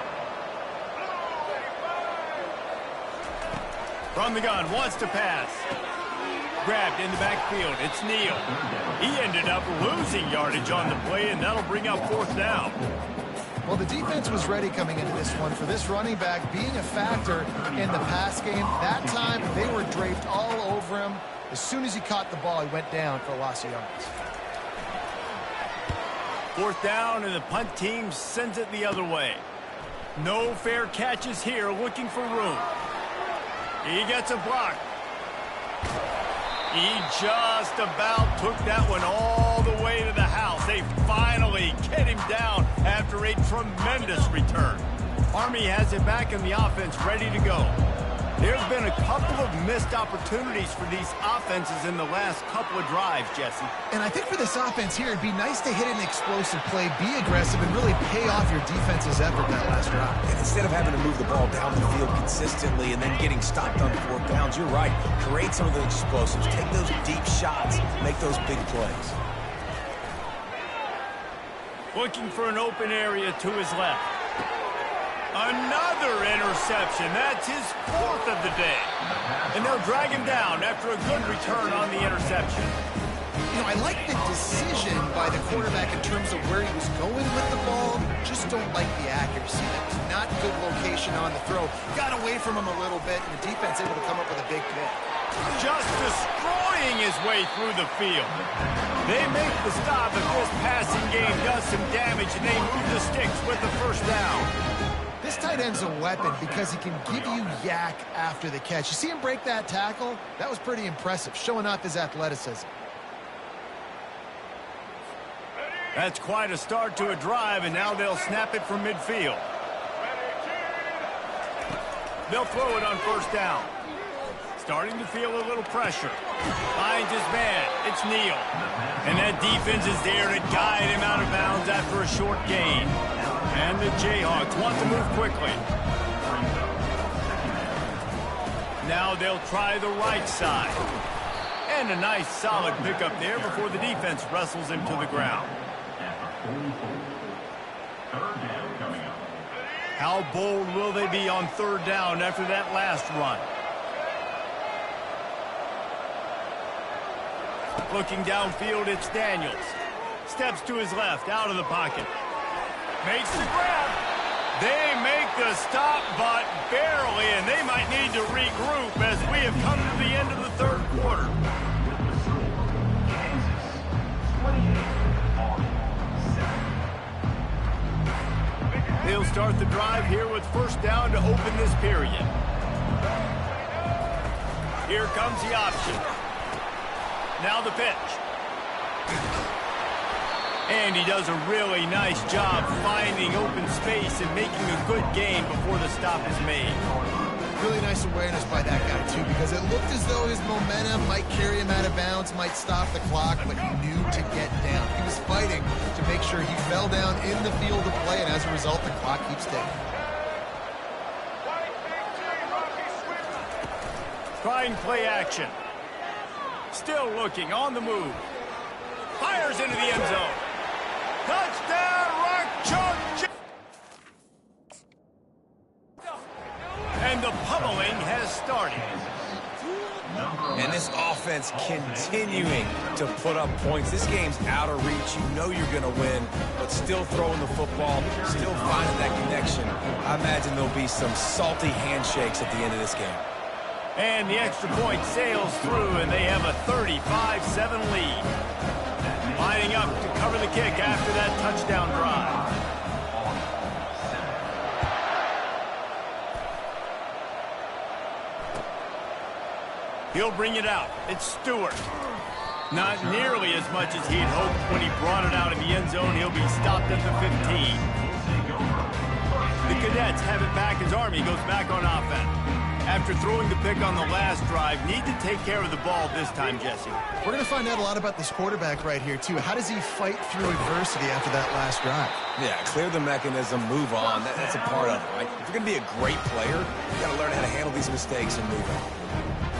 From the gun, wants to pass. Grabbed in the backfield, it's Neal. He ended up losing yardage on the play, and that'll bring up fourth down. Well, the defense was ready coming into this one for this running back being a factor in the pass game. That time, they were draped all over him. As soon as he caught the ball, he went down for a loss of yards. Fourth down, and the punt team sends it the other way. No fair catches here, looking for room. He gets a block. He just about took that one all the way to the house. They finally get him down after a tremendous return. Army has it back in the offense, ready to go. There's been a couple of missed opportunities for these offenses in the last couple of drives, Jesse. And I think for this offense here, it'd be nice to hit an explosive play, be aggressive, and really pay off your defense's effort that last drive. And instead of having to move the ball down the field consistently and then getting stopped on fourth downs, you're right. Create some of the explosives. Take those deep shots. Make those big plays. Looking for an open area to his left. Another interception. That's his fourth of the day. And they'll drag him down after a good return on the interception. You know, I like the decision by the quarterback in terms of where he was going with the ball. Just don't like the accuracy. That was not good location on the throw. Got away from him a little bit, and the defense able to come up with a big pick. Just destroying his way through the field. They make the stop if this passing game does some damage, and they move the sticks with the first down. This tight end's a weapon because he can give you yak after the catch. You see him break that tackle? That was pretty impressive, showing off his athleticism. That's quite a start to a drive, and now they'll snap it from midfield. They'll throw it on first down. Starting to feel a little pressure. Finds his man. It's Neal. And that defense is there to guide him out of bounds after a short gain. And the Jayhawks want to move quickly. Now they'll try the right side. And a nice solid pickup there before the defense wrestles him to the ground. How bold will they be on third down after that last run? Looking downfield, it's Daniels. Steps to his left, out of the pocket. Makes the grab. They make the stop, but barely, and they might need to regroup as we have come to the end of the third quarter. They'll start the drive here with first down to open this period. Here comes the option. Now the pitch. And he does a really nice job finding open space and making a good gain before the stop is made. Really nice awareness by that guy, too, because it looked as though his momentum might carry him out of bounds, might stop the clock, but he knew to get down. He was fighting to make sure he fell down in the field of play, and as a result, the clock keeps ticking. Trying play action. Still looking, on the move. Fires into the end zone. Touchdown, Rock Chalk. And the pummeling has started. And this offense continuing to put up points. This game's out of reach. You know you're going to win, but still throwing the football, still finding that connection. I imagine there'll be some salty handshakes at the end of this game. And the extra point sails through, and they have a 35-7 lead. Lining up to cover the kick after that touchdown drive. He'll bring it out. It's Stewart. Not nearly as much as he'd hoped when he brought it out of the end zone. He'll be stopped at the 15. The Cadets have it back as Army goes back on offense. After throwing the pick on the last drive, need to take care of the ball this time, Jesse. We're going to find out a lot about this quarterback right here, too. How does he fight through adversity after that last drive? Yeah, clear the mechanism, move on. That's a part of it, right? If you're going to be a great player, you got to learn how to handle these mistakes and move on.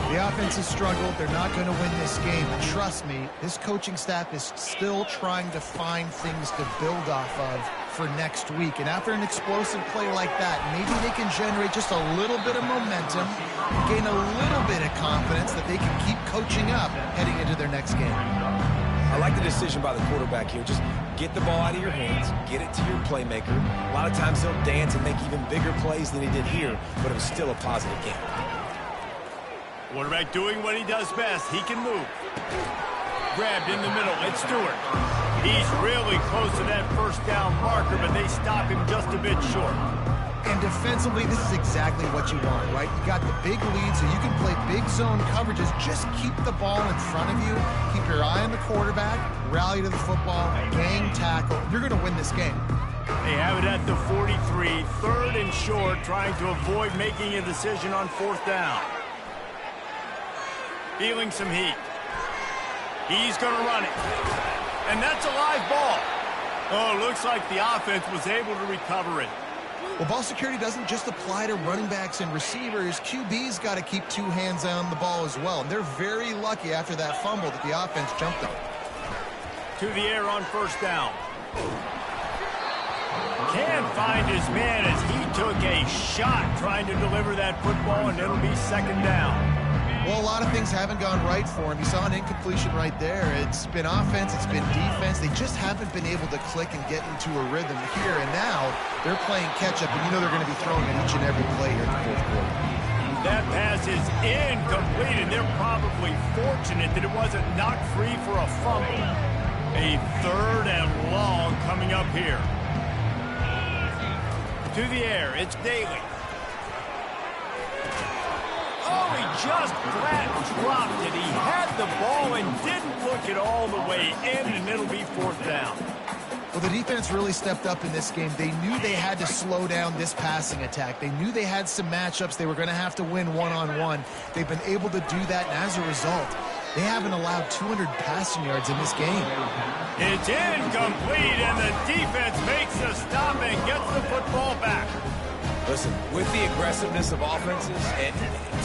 The offense has struggled. They're not going to win this game. And trust me, this coaching staff is still trying to find things to build off of for next week. And after an explosive play like that, maybe they can generate just a little bit of momentum, gain a little bit of confidence that they can keep coaching up heading into their next game. I like the decision by the quarterback here. Just get the ball out of your hands, get it to your playmaker. A lot of times he'll dance and make even bigger plays than he did here, but it was still a positive game. Quarterback doing what he does best. He can move. Grabbed in the middle. It's Stewart. He's really close to that first down marker, but they stop him just a bit short. And defensively, this is exactly what you want, right? You got the big lead, so you can play big zone coverages. Just keep the ball in front of you. Keep your eye on the quarterback. Rally to the football. Gang tackle. You're going to win this game. They have it at the 43. Third and short, trying to avoid making a decision on fourth down. Feeling some heat. He's going to run it. And that's a live ball. Oh, looks like the offense was able to recover it. Well, ball security doesn't just apply to running backs and receivers. QB's got to keep two hands on the ball as well. And they're very lucky after that fumble that the offense jumped on. To the air on first down. Can't find his man as he took a shot trying to deliver that football, and it'll be second down. Well, a lot of things haven't gone right for him. You saw an incompletion right there. It's been offense, it's been defense. They just haven't been able to click and get into a rhythm here. And now they're playing catch-up, and you know they're going to be throwing it each and every play here in the fourth quarter. That pass is incomplete, and they're probably fortunate that it wasn't knocked free for a fumble. A third and long coming up here. To the air, it's Daly. Oh, he just flat dropped it. He had the ball and didn't look it all the way in, and it'll be fourth down. Well, the defense really stepped up in this game. They knew they had to slow down this passing attack. They knew they had some matchups they were going to have to win one-on-one. They've been able to do that, and as a result, they haven't allowed 200 passing yards in this game. It's incomplete, and the defense makes a stop and gets the football back. Listen, with the aggressiveness of offenses and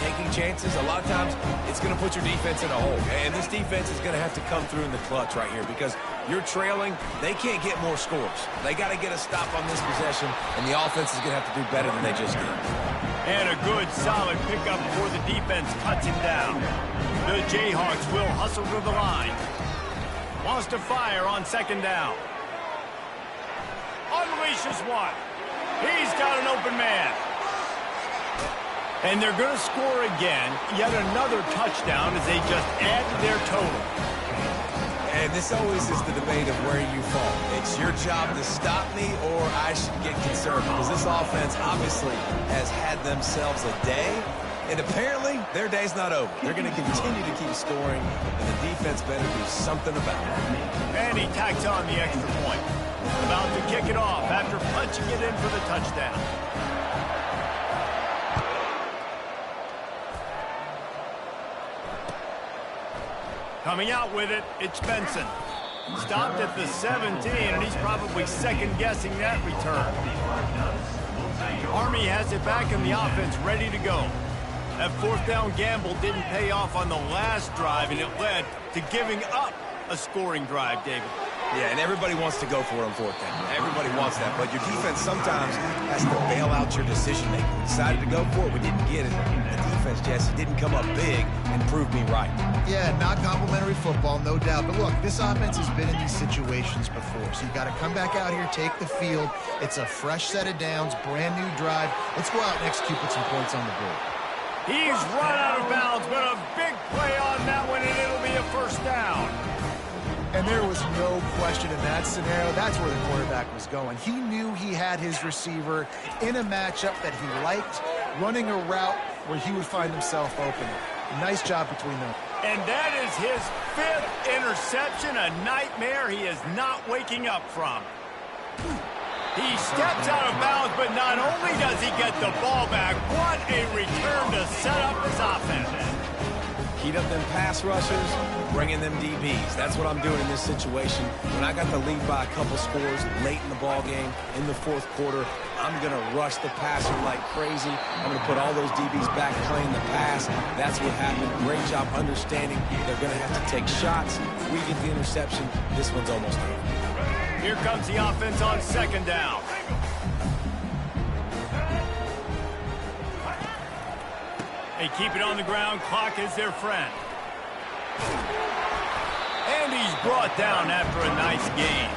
taking chances, a lot of times it's going to put your defense in a hole. And this defense is going to have to come through in the clutch right here because you're trailing. They can't get more scores. They got to get a stop on this possession, and the offense is going to have to do better than they just did. And a good, solid pickup before the defense cuts him down. The Jayhawks will hustle to the line. Wants to fire on second down. Unleashes one. He's got an open man. And they're going to score again. Yet another touchdown as they just add to their total. And this always is the debate of where you fall. It's your job to stop me or I should get concerned because this offense obviously has had themselves a day. And apparently, their day's not over. They're going to continue to keep scoring, and the defense better do something about it. And he tacks on the extra point. About to kick it off after punching it in for the touchdown. Coming out with it, it's Benson. Stopped at the 17, and he's probably second-guessing that return. Army has it back in the offense, ready to go. That fourth down gamble didn't pay off on the last drive, and it led to giving up a scoring drive, David. Yeah, and everybody wants to go for it on fourth down. Everybody wants that, but your defense sometimes has to bail out your decision-making. We decided to go for it, we didn't get it. The defense, Jesse, didn't come up big and prove me right. Yeah, not complimentary football, no doubt. But look, this offense has been in these situations before, so you got to come back out here, take the field. It's a fresh set of downs, brand new drive. Let's go out and execute, put some points on the board. He's run out of bounds, but a big play on that one, and it'll be a first down. And there was no question in that scenario. That's where the quarterback was going. He knew he had his receiver in a matchup that he liked, running a route where he would find himself open. Nice job between them. And that is his 5th interception, a nightmare he is not waking up from. He steps out of bounds, but not only does he get the ball back, what a return to set up his offense. Heat up them pass rushers, bring in them DBs. That's what I'm doing in this situation. When I got the lead by a couple scores late in the ball game, in the fourth quarter, I'm going to rush the passer like crazy. I'm going to put all those DBs back playing the pass. That's what happened. Great job understanding they're going to have to take shots. We get the interception. This one's almost over. Here comes the offense on second down. They keep it on the ground. Clock is their friend. And he's brought down after a nice gain.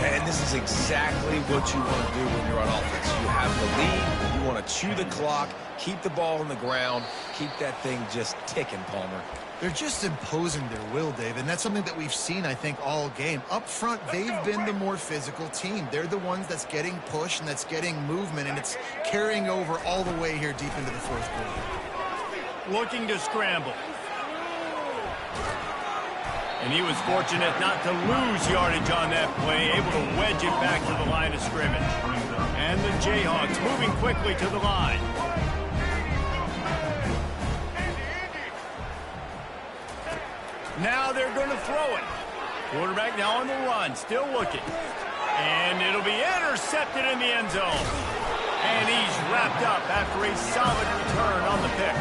And this is exactly what you want to do when you're on offense. You have the lead. You want to chew the clock, keep the ball on the ground, keep that thing just ticking, Palmer. They're just imposing their will, Dave, and that's something that we've seen, I think, all game. Up front, they've been the more physical team. They're the ones that's getting pushed and that's getting movement, and it's carrying over all the way here deep into the fourth quarter. Looking to scramble. And he was fortunate not to lose yardage on that play, able to wedge it back to the line of scrimmage. And the Jayhawks moving quickly to the line. Now they're going to throw it. Quarterback now on the run, still looking. And it'll be intercepted in the end zone. And he's wrapped up after a solid return on the pick.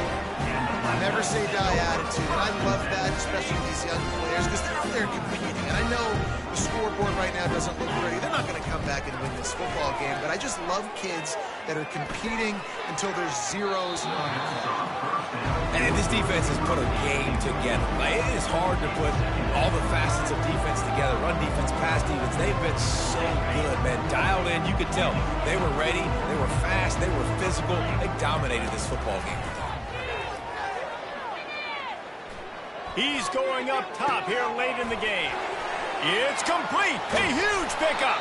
Never say die attitude, and I love that, especially these young players, because they're out there competing. And I know the scoreboard right now doesn't look pretty. They're not going to come back and win this football game, but I just love kids that are competing until there's zeros on the clock. And this defense has put a game together. Like, it is hard to put all the facets of defense together. Run defense, pass defense. They've been so good, man. Dialed in, you could tell. They were ready, they were fast, they were physical. They dominated this football game. He's going up top here late in the game. It's complete. A huge pickup.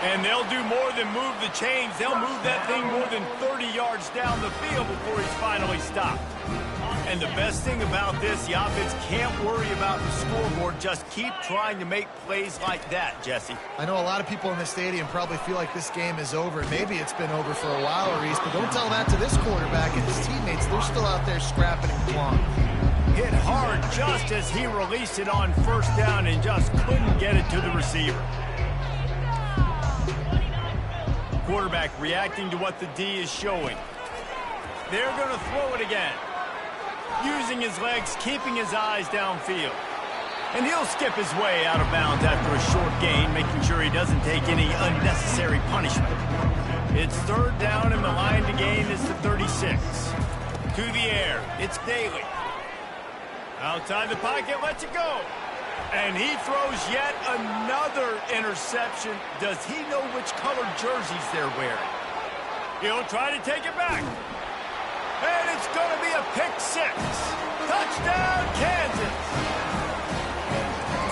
And they'll do more than move the chains. They'll move that thing more than 30 yards down the field before he's finally stopped. And the best thing about this, the offense can't worry about the scoreboard. Just keep trying to make plays like that, Jesse. I know a lot of people in the stadium probably feel like this game is over. Maybe it's been over for a while, Reese, but don't tell that to this quarterback and his teammates. They're still out there scrapping and clawing. Hit hard just as he released it on first down and just couldn't get it to the receiver. Quarterback reacting to what the D is showing. They're going to throw it again. Using his legs, keeping his eyes downfield. And he'll skip his way out of bounds after a short gain, making sure he doesn't take any unnecessary punishment. It's third down and the line to gain is the 36. To the air, it's Daly. Outside the pocket, lets it go. And he throws yet another interception. Does he know which colored jerseys they're wearing? He'll try to take it back. And it's going to be a pick six. Touchdown, Kansas.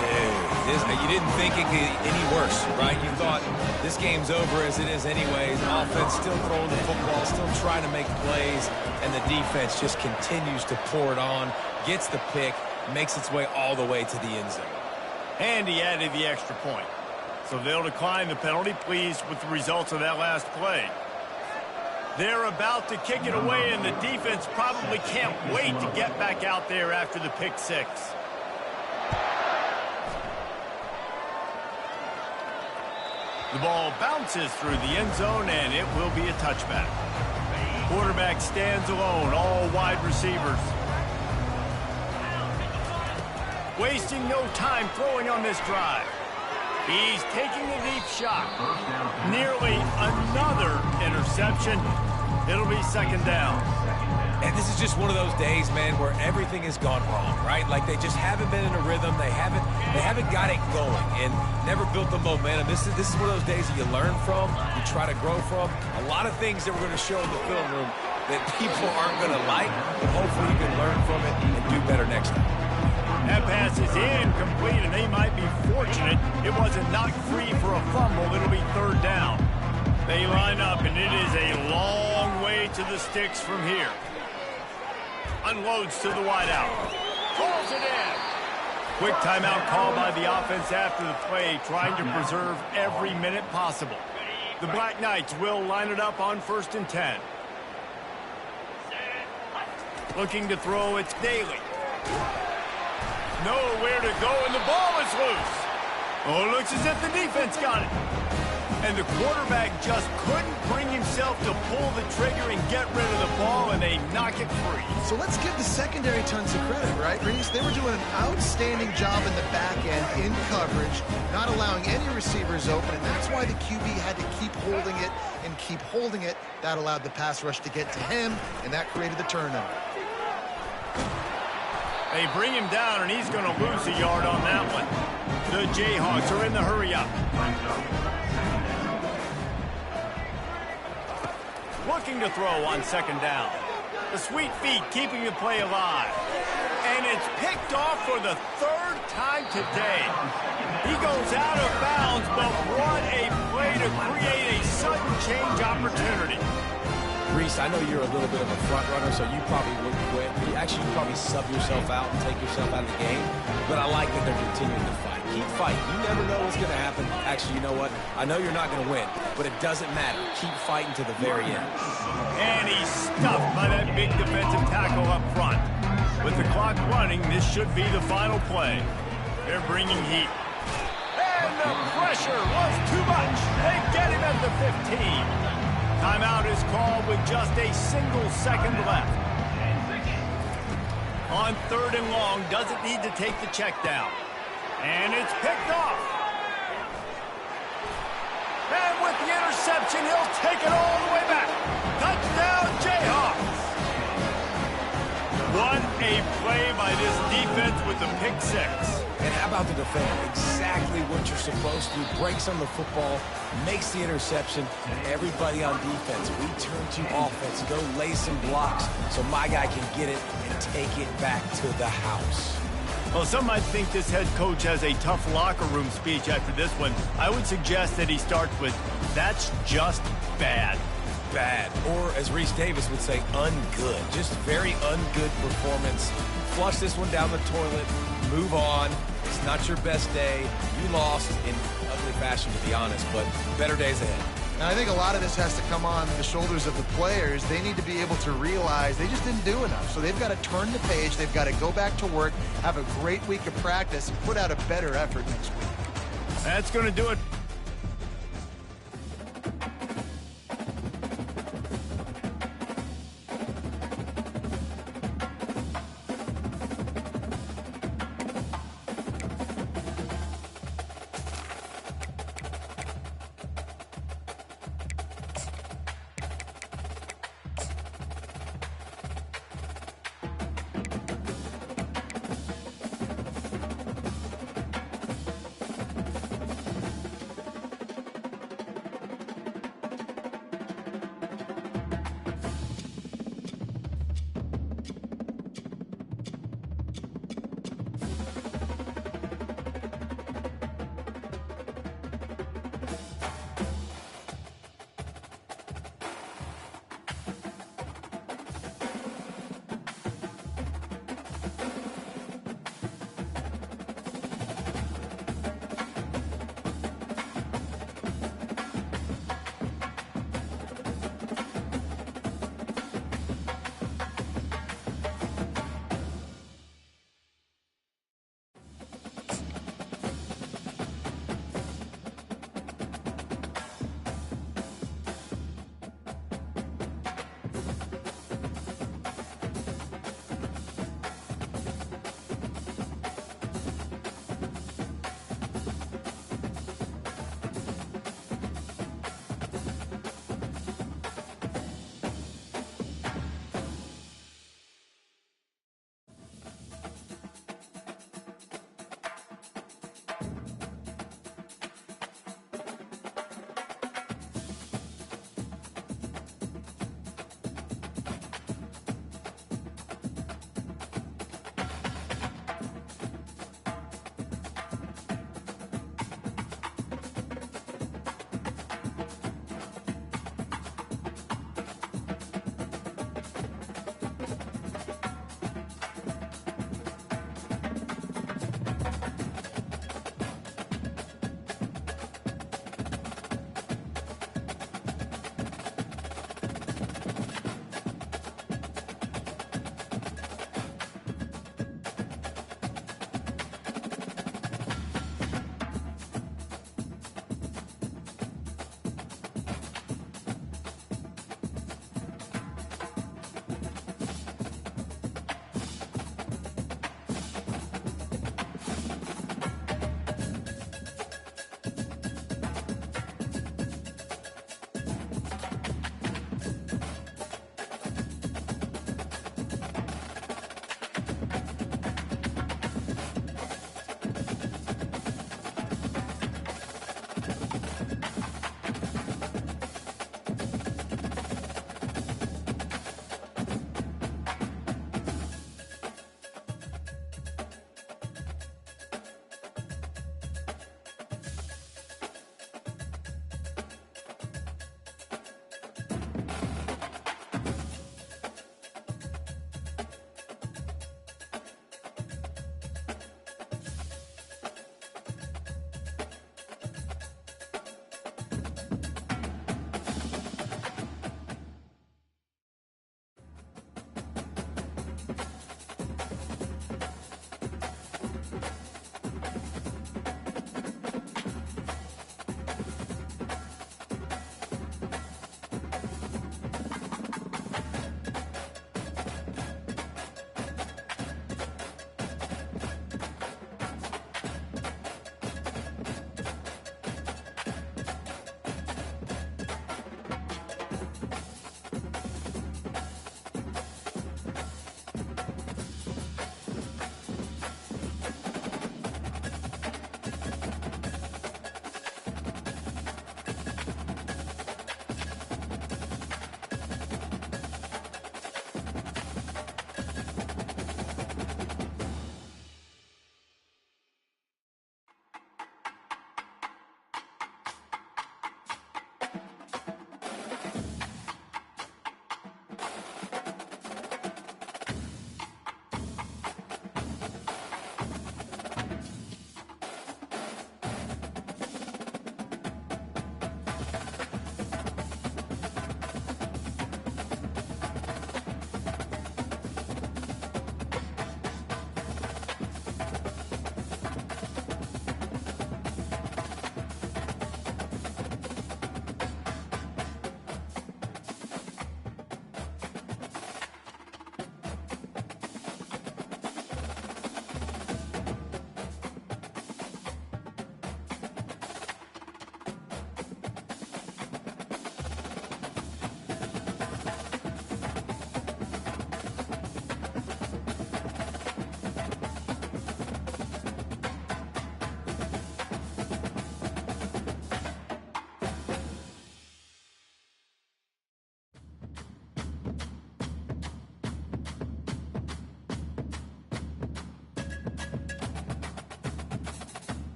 Dude, You didn't think it could get any worse, right? You thought this game's over as it is anyways. Offense still throwing the football, still trying to make plays, and the defense just continues to pour it on, gets the pick, makes its way all the way to the end zone. And he added the extra point. So they'll decline the penalty, pleased with the results of that last play. They're about to kick it away, and the defense probably can't wait to get back out there after the pick six. The ball bounces through the end zone, and it will be a touchback. Quarterback stands alone, all wide receivers. Wasting no time throwing on this drive. He's taking a deep shot. Nearly another interception. It'll be second down. And this is just one of those days, man, where everything has gone wrong, right? Like they just haven't been in a rhythm. They haven't got it going and never built the momentum. This is one of those days that you learn from, you try to grow from. A lot of things that we're going to show in the film room that people aren't going to like, but hopefully you can learn from it and do better next time. That pass is incomplete, and they might be fortunate it wasn't knocked free for a fumble. It'll be third down. They line up, and it is a long way to the sticks from here. Unloads to the wideout. Calls it in. Quick timeout call by the offense after the play, trying to preserve every minute possible. The Black Knights will line it up on 1st and 10. Looking to throw, it's Daly. Nowhere to go, and the ball is loose. Oh, it looks as if the defense got it. And the quarterback just couldn't bring himself to pull the trigger and get rid of the ball, and they knock it free. So let's give the secondary tons of credit, right, Reese? They were doing an outstanding job in the back end, in coverage, not allowing any receivers open, and that's why the QB had to keep holding it and keep holding it. That allowed the pass rush to get to him, and that created the turnover. They bring him down, and he's going to lose a yard on that one. The Jayhawks are in the hurry-up. Looking to throw on second down. The sweet feet keeping the play alive. And it's picked off for the third time today. He goes out of bounds, but what a play to create a sudden change opportunity. Reese, I know you're a little bit of a front runner, so you probably wouldn't quit. You probably sub yourself out and take yourself out of the game. But I like that they're continuing to fight. Keep fighting. You never know what's going to happen. Actually, you know what? I know you're not going to win, but it doesn't matter. Keep fighting to the very end. And he's stuffed by that big defensive tackle up front. With the clock running, this should be the final play. They're bringing heat. And the pressure was too much. They get him at the 15. Timeout is called with just a single second left. On 3rd and long, doesn't need to take the check down. And it's picked off. And with the interception, he'll take it all the way back. Touchdown, Jayhawks. What a play by this defense with the pick six. And how about the defender? Exactly what you're supposed to do. Breaks on the football, makes the interception. Everybody on defense, we turn to offense. Go lay some blocks so my guy can get it and take it back to the house. Well, some might think this head coach has a tough locker room speech after this one. I would suggest that he starts with, "That's just bad." Bad. Or, as Reese Davis would say, ungood. Just very ungood performance. Flush this one down the toilet. Move on. It's not your best day. You lost in ugly fashion, to be honest, but better days ahead. And I think a lot of this has to come on the shoulders of the players. They need to be able to realize they just didn't do enough. So they've got to turn the page. They've got to go back to work, have a great week of practice, and put out a better effort next week. That's going to do it